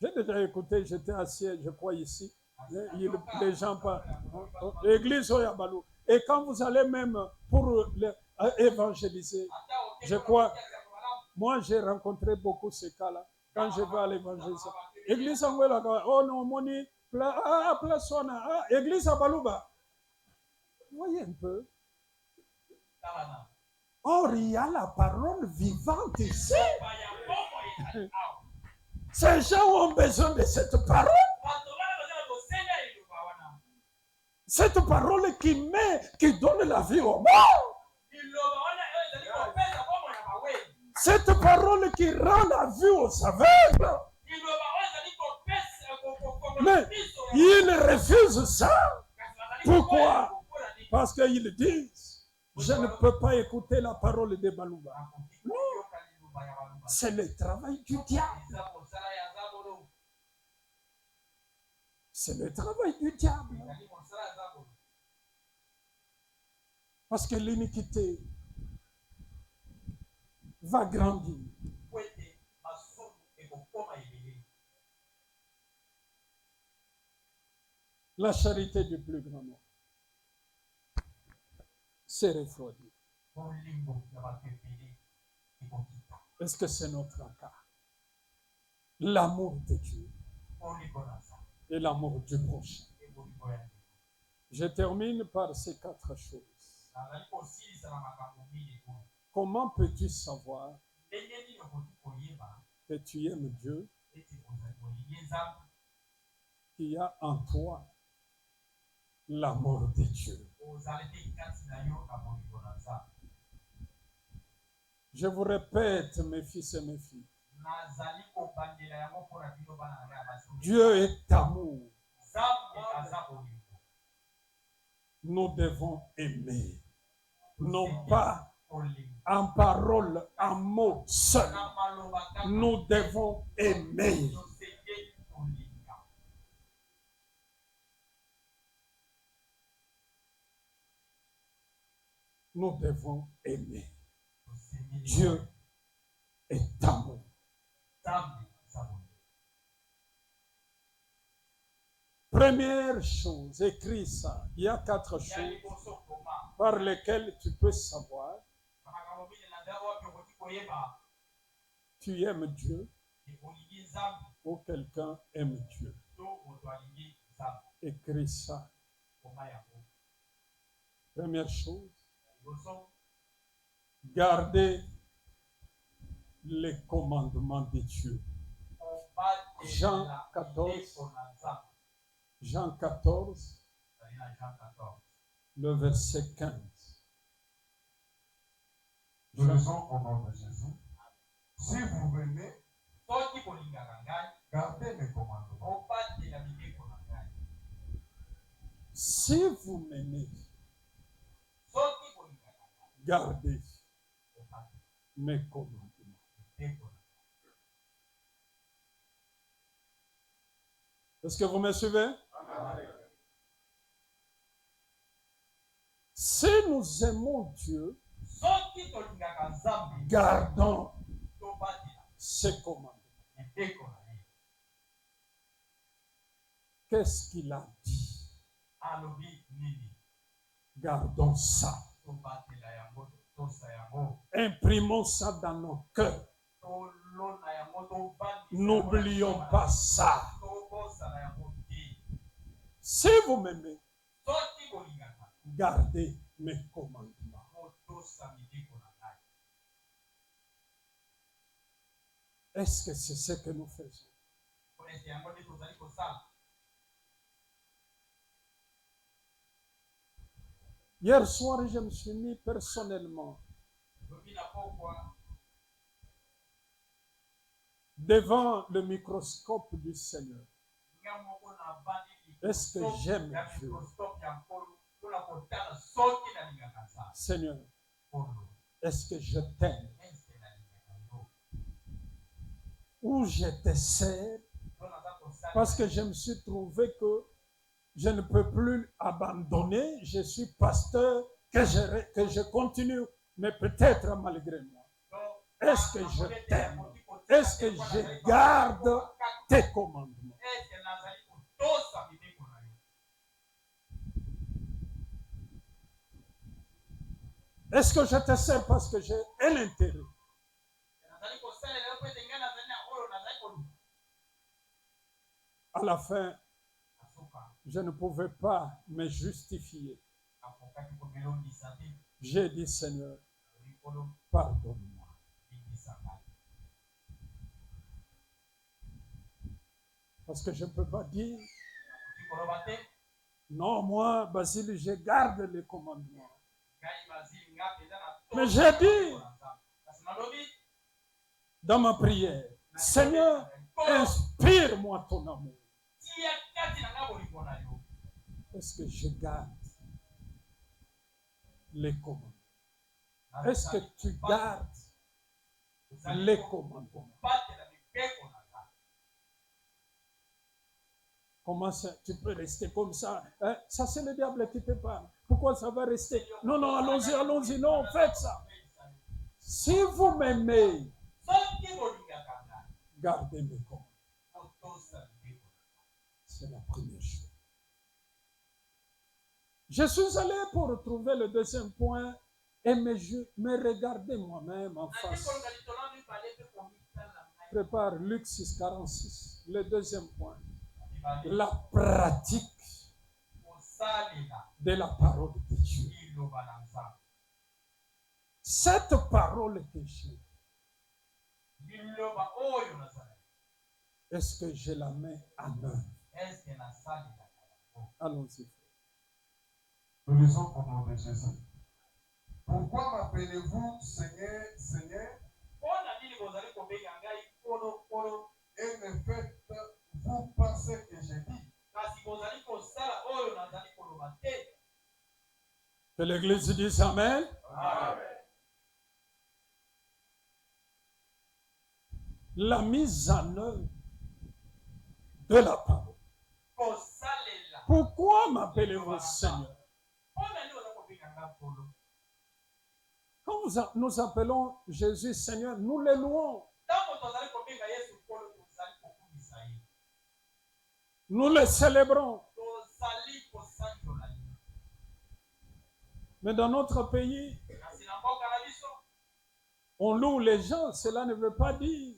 J'ai déjà écouté, j'étais assis, je crois ici. Les gens pas. L'église au Yabalou. Et quand vous allez même pour évangéliser, je crois. Moi, j'ai rencontré beaucoup ces cas-là. Quand je vais à l'évangélisation. Église en Wela, oh non, Moni, place Sona, église à Balouba. Vous voyez un peu. Or, il y a la parole vivante ici. Ces gens ont besoin de cette parole. Cette parole qui donne la vie au mort. Cette parole qui rend la vue aux aveugles. Mais ils refusent ça. Pourquoi? Parce qu'ils disent, je ne peux pas écouter la parole de Balouba. Non. C'est le travail du diable. C'est le travail du diable. Parce que l'iniquité va grandir. La charité du plus grand nombre s'est refroidie. Est-ce que c'est notre cas? L'amour de Dieu et l'amour du prochain. Je termine par ces 4 choses. Comment peux-tu savoir que tu aimes Dieu, qu'il y a en toi l'amour de Dieu? Je vous répète, mes fils et mes filles, Dieu est amour. Nous devons aimer, non pas en parole, en mots seuls. Nous devons aimer. Nous devons aimer. Dieu est amour. Première chose, écris ça. Il y a 4 choses par lesquelles tu peux savoir tu aimes Dieu ou quelqu'un aime Dieu. Écris ça. Première chose, garder les commandements de Dieu. Jean 14, le verset 15. Nous lisons au nom de Jésus. Si vous m'aimez, gardez mes commandements. Si vous m'aimez, gardez mes commandements. Est-ce que vous me suivez? Si nous aimons Dieu, gardons ses commandements. Qu'est-ce qu'il a dit? Gardons ça. Imprimons ça dans nos cœurs. N'oublions pas ça. Si vous m'aimez, gardez mes commandements. Est-ce que c'est ce que nous faisons? Hier soir, je me suis mis personnellement devant le microscope du Seigneur. Est-ce que j'aime Dieu? Seigneur, est-ce que je t'aime? Ou je te sers? Parce que je me suis trouvé que je ne peux plus abandonner. Je suis pasteur, que je continue, mais peut-être malgré moi. Est-ce que je t'aime? Est-ce que je garde tes commandements? Est-ce que je te sers parce que j'ai un intérêt? À la fin, je ne pouvais pas me justifier. J'ai dit, Seigneur, pardonne-moi. Parce que je ne peux pas dire, non, moi, Basile, je garde les commandements. Mais j'ai dit, dans ma prière, Seigneur, inspire-moi ton amour. Est-ce que je garde les commandements? Est-ce que tu gardes les commandements? Comment ça, tu peux rester comme ça? Hein? Ça, c'est le diable qui te parle. Pourquoi ça va rester? Non, non, allons-y, allons-y. Non, faites ça. Si vous m'aimez, gardez mes commandements. C'est la première chose. Je suis allé pour retrouver le deuxième point et me regarder moi-même en face. Prépare Luc 6, 46. Le deuxième point. La pratique de la parole de Dieu. Cette parole que j'ai, est-ce que je la mets en œuvre? Allons-y. Nous lisons au nom de Jésus. Pourquoi m'appelez-vous Seigneur, Seigneur? Et ne faites-vous pas ce que j'ai dit? Que l'Église dise Amen. Amen. La mise en œuvre de la parole. Kosalela. Pourquoi m'appelez-vous Seigneur? Quand nous appelons Jésus Seigneur, nous le louons. Nous le célébrons. Mais dans notre pays, on loue les gens. Cela ne veut pas dire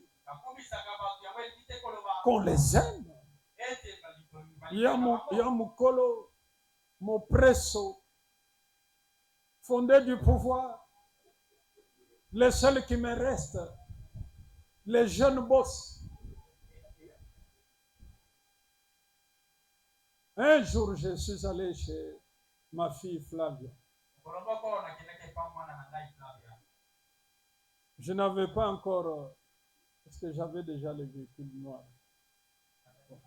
qu'on les aime. Il y a mon colo, mon presso, fondé du pouvoir. Les seuls qui me restent, les jeunes boss. Un jour, je suis allé chez ma fille Flavia. Je n'avais pas encore, parce que j'avais déjà le véhicule noir.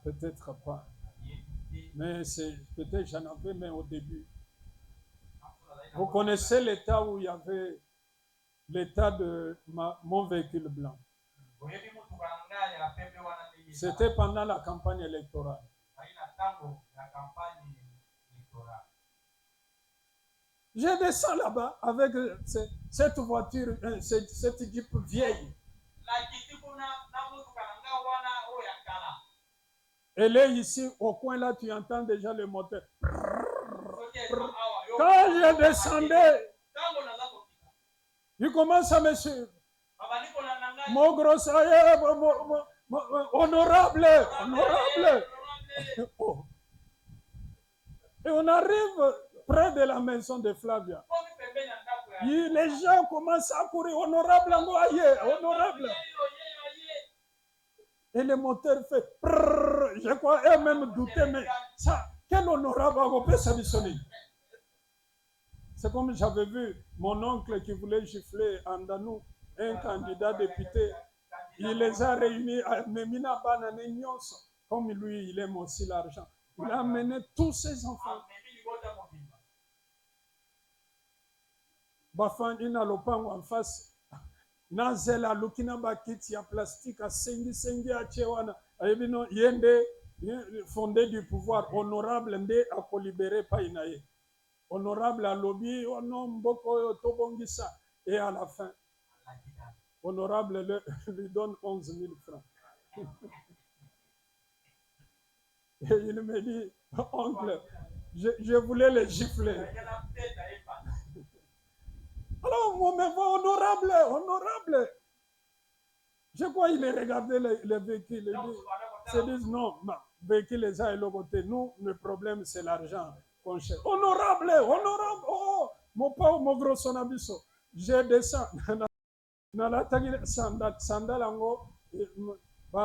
Peut-être pas. Mais peut-être j'en avais, mais au début. Vous connaissez l'état où il y avait l'état de mon véhicule blanc. C'était pendant la campagne électorale. Je descends là-bas avec cette voiture, cette Jeep vieille. Elle est ici, au coin là, tu entends déjà le moteur. Quand je descendais, il commence à me suivre. Mon gros saïe, honorable. Oh. Et on arrive près de la maison de Flavia. Les gens commencent à courir. Honorable, honorable. Et le moteur fait prrr, je crois elle-même douter, mais ça, quel honorable on peut s'additionner. C'est comme j'avais vu mon oncle qui voulait gifler Andanou, un candidat député. Il les a réunis à Memina Banane. Comme lui, il aime aussi l'argent. Il a amené tous ses enfants. Bafan ina lopango en face. Nazela lukina bakiti ya plastique à sengi a chewana. Ayebino yende fondé du pouvoir honorable nde a libéré pa inaye. Honorable à lobby ono mboko tobongisa et à la fin honorable lui donne 11 000 francs. Et il me dit, oncle, je voulais les gifler. Alors, moi, me voit honorable. Je crois qu'il regardait les véhicules. Ils se disent, non, véhicule les uns et l'autre côté. Nous, le problème, c'est l'argent qu'on cherche. Honorable, oh, mon pauvre, mon gros sonabiso. Je descends. Sandalango,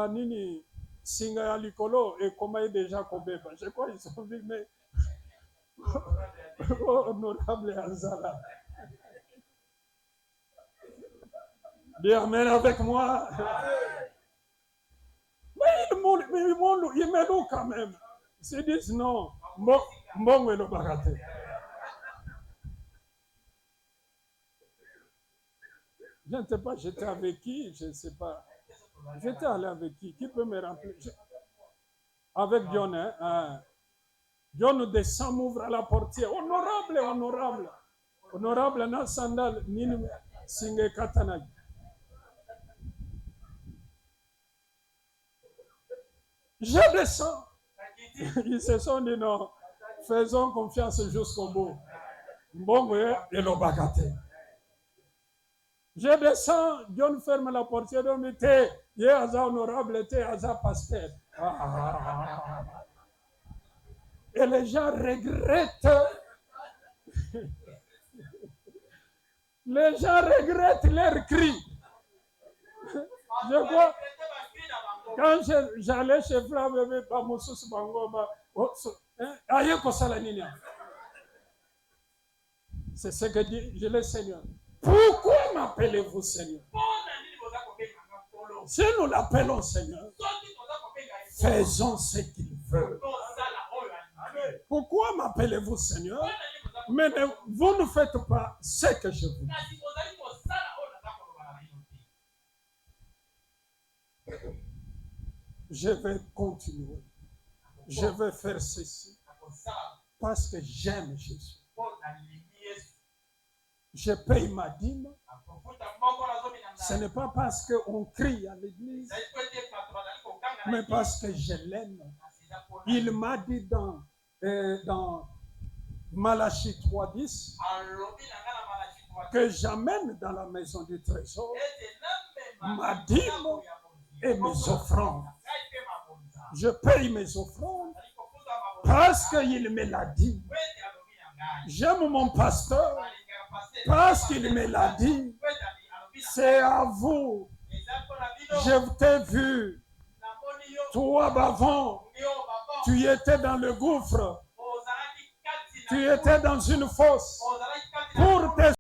nini. Singa ya likolo et comment est déjà kobeba. Je crois qu'ils sont vus, mais honorable Anzala. Dis amen avec moi. Mais ils me louent quand même. Ils se disent non. Bon, le baraté. Je ne sais pas, j'étais avec qui, je ne sais pas. J'étais allé avec qui? Qui peut me remplir? Avec John, hein? John descend, m'ouvre à la portière. Honorable. Honorable, na sandal, nini singe katanagi. Je descends. Ils se sont dit non, faisons confiance jusqu'au bout. Bon, et le bagaté. Je descends, John ferme la portière de me dit, il y a un honorable, il y a un pasteur. Et les gens regrettent. Les gens regrettent leurs cris. Je crois, quand j'allais chez Flavie, c'est ce que dit le Seigneur. Pourquoi m'appelez-vous Seigneur? Si nous l'appelons Seigneur, faisons ce qu'il veut. Pourquoi m'appelez-vous Seigneur? Mais vous ne faites pas ce que je vous dis. Je vais continuer. Je vais faire ceci parce que j'aime Jésus. Je paye ma dîme. Ce n'est pas parce qu'on crie à l'église, mais parce que je l'aime. Il m'a dit dans Malachie 3:10 que j'amène dans la maison du trésor ma dîme et mes offrandes. Je paye mes offrandes parce qu'il me l'a dit. J'aime mon pasteur parce qu'il me l'a dit. C'est à vous. Je t'ai vu. Toi, Bavon, tu étais dans le gouffre. Tu étais dans une fosse. Pour tes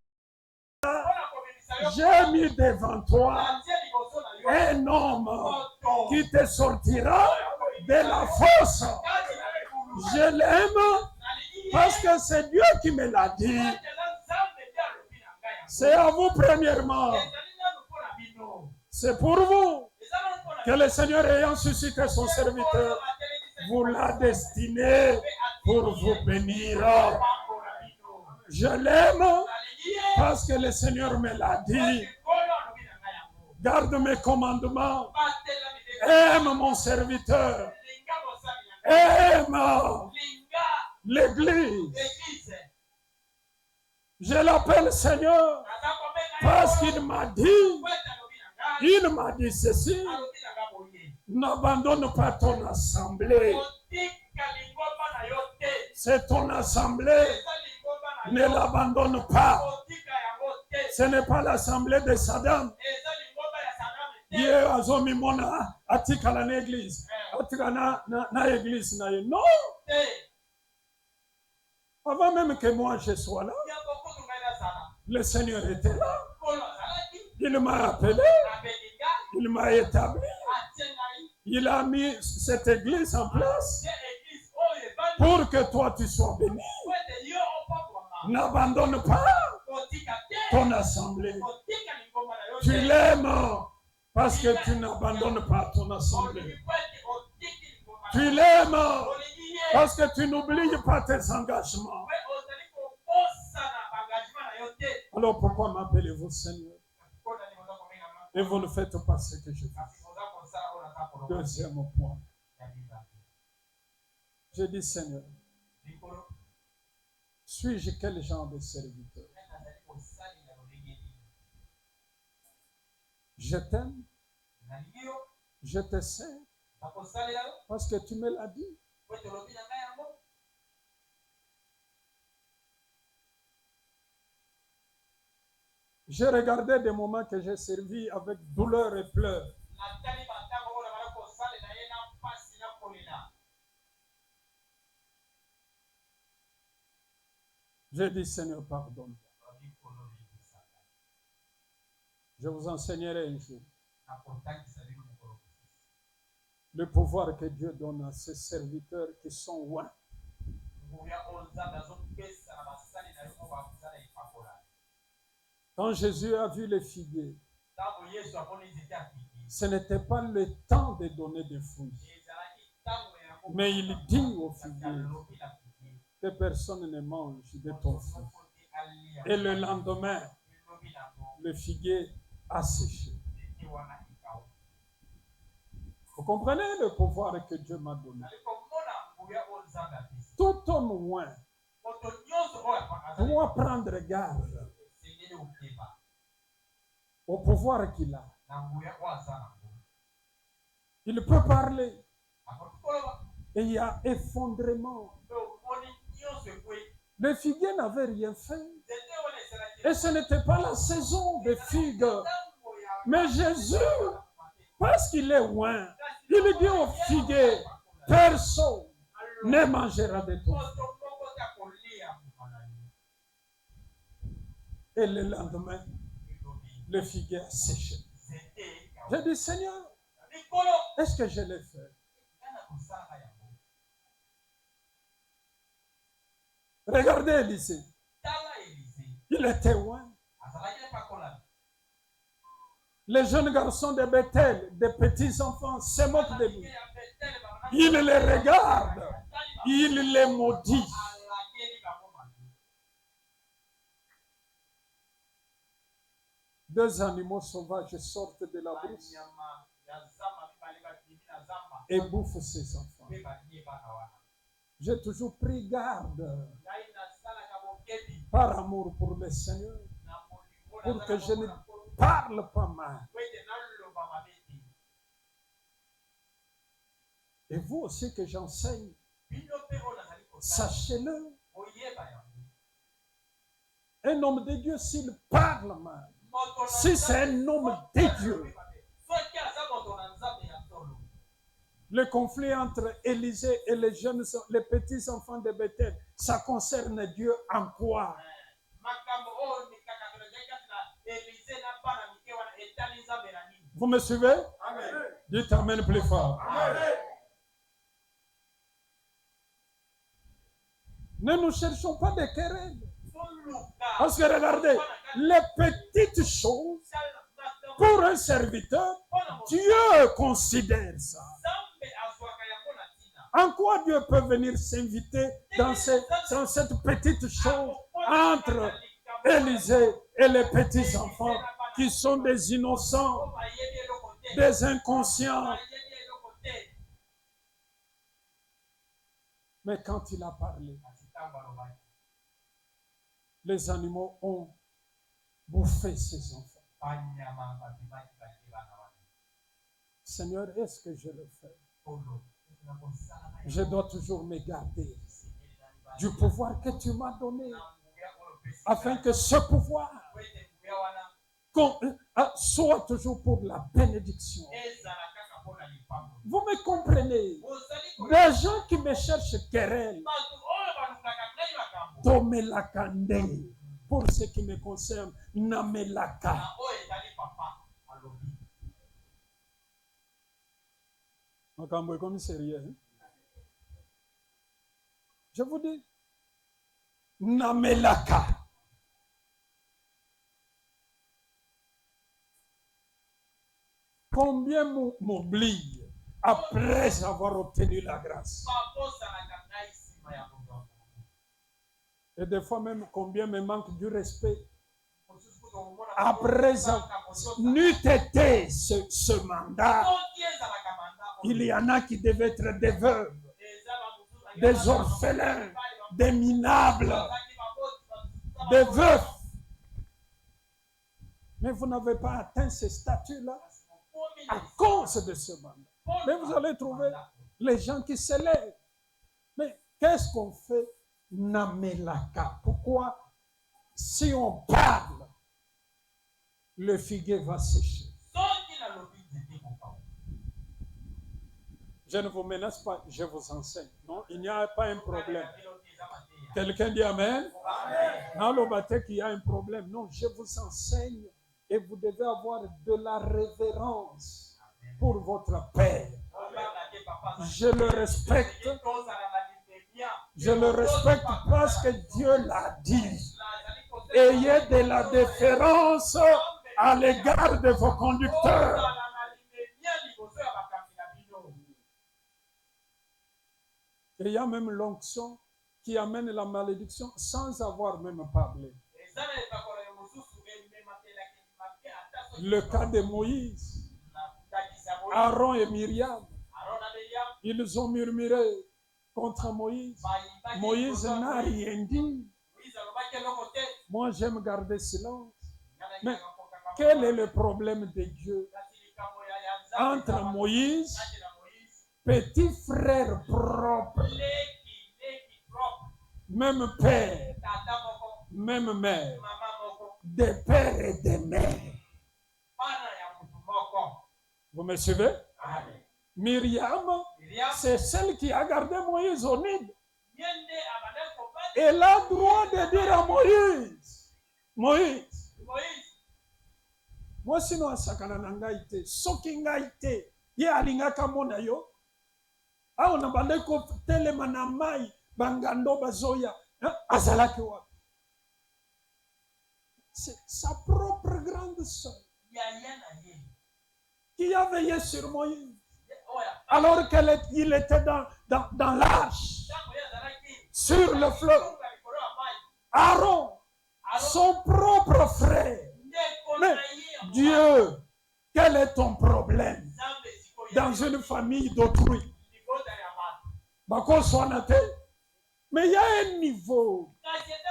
j'ai mis devant toi un homme qui te sortira de la fosse. Je l'aime parce que c'est Dieu qui me l'a dit. C'est à vous premièrement. C'est pour vous que le Seigneur ayant suscité son serviteur vous l'a destiné pour vous bénir. Je l'aime parce que le Seigneur me l'a dit. Garde mes commandements. Aime mon serviteur. Aime l'Église. Je l'appelle Seigneur parce qu'il m'a dit ceci. N'abandonne pas ton assemblée. C'est ton assemblée. Ne l'abandonne pas. Ce n'est pas l'assemblée de Saddam. Dieu a zomi mona atika na l'église. Atika na église na ye. Non. Avant même que moi je sois là, le Seigneur était là. Il m'a appelé. Il m'a établi. Il a mis cette église en place pour que toi tu sois béni. N'abandonne pas ton assemblée. Tu l'aimes parce que tu n'abandonnes pas ton assemblée. Tu l'aimes parce que tu n'oublies pas tes engagements. Alors pourquoi m'appelez-vous Seigneur? Et vous ne faites pas ce que je fais. Deuxième point. Je dis Seigneur, suis-je quel genre de serviteur? Je t'aime, je te sers, parce que tu me l'as dit. J'ai regardé des moments que j'ai servi avec douleur et pleurs. J'ai dit, Seigneur, pardonne. Je vous enseignerai un jour le pouvoir que Dieu donne à ses serviteurs qui sont loin. Quand Jésus a vu les figuiers, ce n'était pas le temps de donner des fruits. Mais il dit aux figuiers que personne ne mange de ton fruit. Et le lendemain, le figuier a séché. Vous comprenez le pouvoir que Dieu m'a donné? Tout homme loin doit prendre garde au pouvoir qu'il a. Il peut parler et il y a effondrement. Les figuiers n'avaient rien fait et ce n'était pas la saison des figues. Mais Jésus, parce qu'il est loin, il dit aux figuiers, personne ne mangera de toi. Et le lendemain, le figuier a séché. J'ai dit, Seigneur, est-ce que je l'ai fait? Regardez Élisée. les témoins, les jeunes garçons de Bethel, des petits enfants, se moquent de lui. Il les regarde, il les maudit. Deux animaux sauvages sortent de la brousse et bouffent ses enfants. J'ai toujours pris garde par amour pour le Seigneur, pour que je ne parle pas mal. Et vous aussi que j'enseigne, sachez-le, un homme de Dieu, s'il parle mal, si c'est un homme de Dieu, le conflit entre Élisée et les jeunes, les petits enfants de Bethel, ça concerne Dieu en quoi? Vous me suivez? Amen. Dites Amen plus fort. Amen. Ne nous cherchons pas des querelles. Parce que regardez, les petites choses, pour un serviteur, Dieu considère ça. En quoi Dieu peut venir s'inviter dans cette petite chose entre Élisée et les petits enfants qui sont des innocents, des inconscients? Mais quand il a parlé, les animaux ont bouffé ses enfants. Seigneur, est-ce que je le fais? Je dois toujours me garder du pouvoir que tu m'as donné, afin que ce pouvoir soit toujours pour la bénédiction. Vous me comprenez? Les gens qui me cherchent querelle, Tomelakande, pour ce qui me concerne, Namelaka. Comme sérieux. Je vous dis, Namelaka. Combien m'oublie après avoir obtenu la grâce? Et des fois même, combien me manque du respect après n'eût été ce mandat. Il y en a qui devaient être des veuves, des orphelins, des minables, des veufs. Mais vous n'avez pas atteint ce statut-là à cause de ce mandat. Mais vous allez trouver les gens qui s'élèvent. Mais qu'est-ce qu'on fait? Namelaka. Pourquoi? Si on parle, le figuier va sécher. Je ne vous menace pas, je vous enseigne. Non, il n'y a pas un problème. Quelqu'un dit Amen? Dans le baptême, il y a un problème. Non, je vous enseigne et vous devez avoir de la révérence pour votre Père. Je le respecte. Je le respecte parce que Dieu l'a dit. Ayez de la déférence à l'égard de vos conducteurs. Et il y a même l'onction qui amène la malédiction sans avoir même parlé. Le cas de Moïse, Aaron et Myriam, ils ont murmuré contre Moïse. Moïse n'a rien dit. Moi, j'aime garder silence. Mais quel est le problème de Dieu entre Moïse, petit frère propre, même père, même mère, des pères et des mères? Vous me suivez? Myriam, c'est celle qui a gardé Moïse au Nil. Elle a le droit de dire à Moïse, Moïse, moi sinon asakana nangaite, soki ngaite, ye alingaka mona yo, a on a bandeko telema na mai, bangando bazoya, azalaki wa. C'est sa propre grande sœur qui a veillé sur Moïse. Alors qu'il était dans l'arche, sur le fleuve. Aaron, son propre frère. Mais Dieu, quel est ton problème dans une famille d'autrui? Mais il y a un niveau.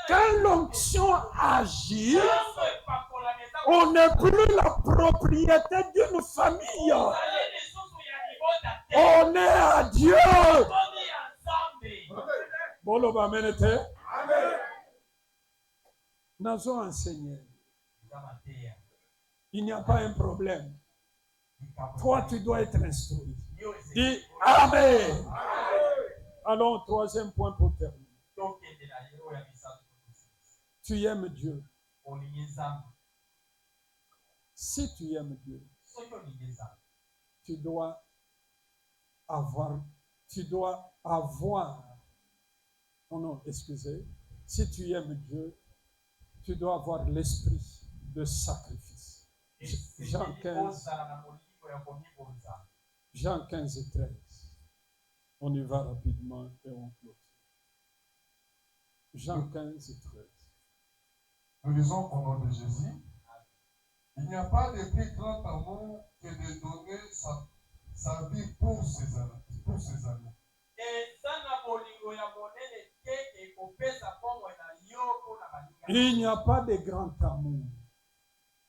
Quand l'onction agit, on n'est plus la propriété d'une famille. On est à Dieu. Nous avons enseigné. Il n'y a pas un problème. Toi, tu dois être instruit. Dis Amen. Allons, troisième point pour terminer. Tu aimes Dieu. Si tu aimes Dieu, tu dois avoir, non, excusez, si tu aimes Dieu, tu dois avoir l'esprit de sacrifice. Jean 15 et 13. On y va rapidement et on clôture. Jean 15 et 13. Nous lisons au nom de Jésus. Il n'y a pas de plus grand amour que de donner sa vie pour ses amis. Il n'y a pas de grand amour.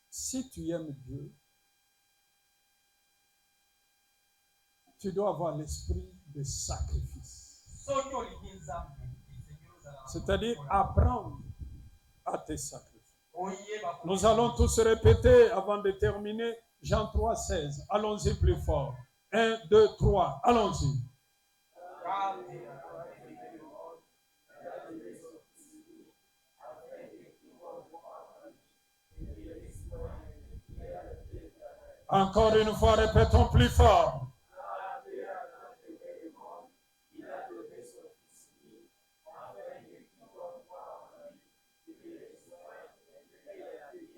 Si tu aimes Dieu, tu dois avoir l'esprit de sacrifice. C'est-à-dire apprendre à te sacrifier. Nous allons tous répéter avant de terminer Jean 3, 16. Allons-y plus fort. 1, 2, 3. Allons-y. Encore une fois, répétons plus fort.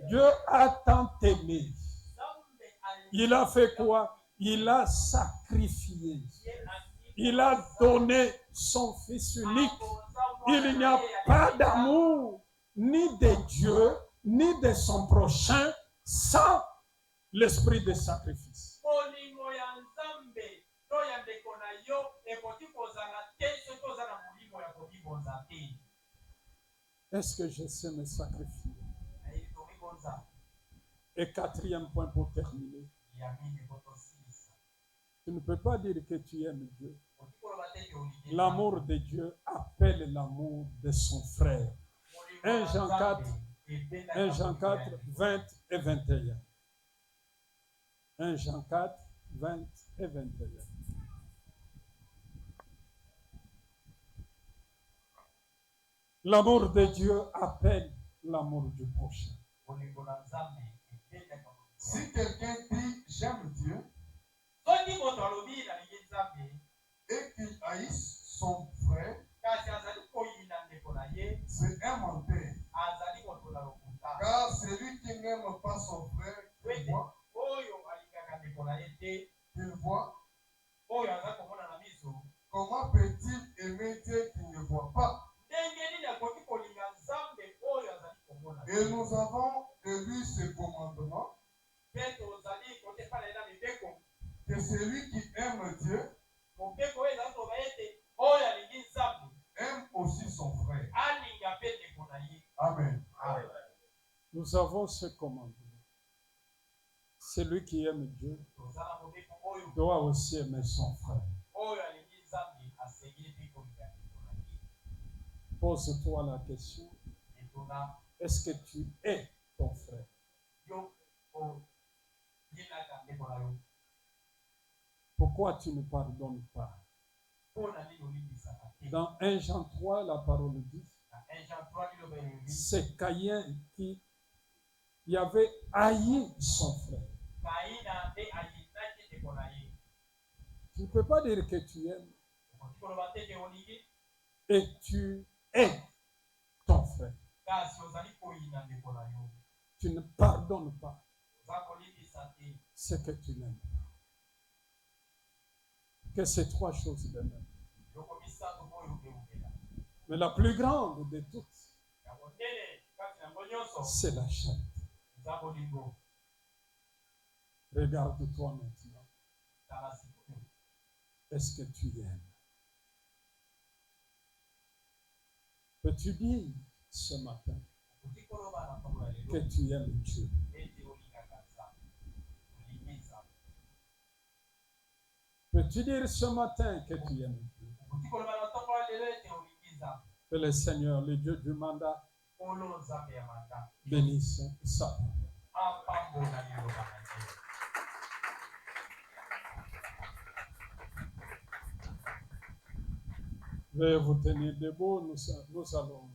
Dieu a tant aimé. Il a fait quoi? Il a sacrifié. Il a donné son Fils unique. Il n'y a pas d'amour ni de Dieu, ni de son prochain sans l'esprit de sacrifice. Est-ce que je sais me sacrifier? Et quatrième point pour terminer. Tu ne peux pas dire que tu aimes Dieu. L'amour de Dieu appelle l'amour de son frère. 1 Jean 4, 20 et 21. 1 Jean 4, 20 et 21. L'amour de Dieu appelle l'amour du prochain. Si quelqu'un dit j'aime Dieu et qu'il haïsse son frère, c'est un menteur. Car celui qui n'aime pas son frère, qu'il voit, comment peut-il aimer Dieu qu'il ne voit pas? Et nous avons de lui ce commandement, que celui qui aime Dieu aime aussi son frère. Amen. Nous avons ce commandement. Celui qui aime Dieu doit aussi aimer son frère. Pose-toi la question. Est-ce que tu es ton frère? Pourquoi tu ne pardonnes pas? Dans 1 Jean 3, la parole dit, c'est Caïn qui avait haï son frère. Tu ne peux pas dire que tu aimes et tu es ton frère. Tu ne pardonnes pas oza kolimbisa te ce que tu n'aimes pas. Que ces trois choses demeurent. biloko misato oyo eumela Mais la plus grande de toutes, ya monene kati na yango nyonso c'est la charité. eza bolingo. Regarde-toi maintenant. Tala sikoyo Est-ce que tu aimes? Peux-tu dire ce matin okoki koloba na ntango ya que lelo tu aimes Dieu? ete olingaka nzambe olingi nzambe? Peux-tu dire ce matin que tu aimes Dieu? okoki koloba na ntango ya lelo ete olingi nzambe? Que le Seigneur, le Dieu du mandat, nkolo nzambe ya manda bénisse sa parole. apambola liloba na ye. Veuillez vous tenir debout, nous allons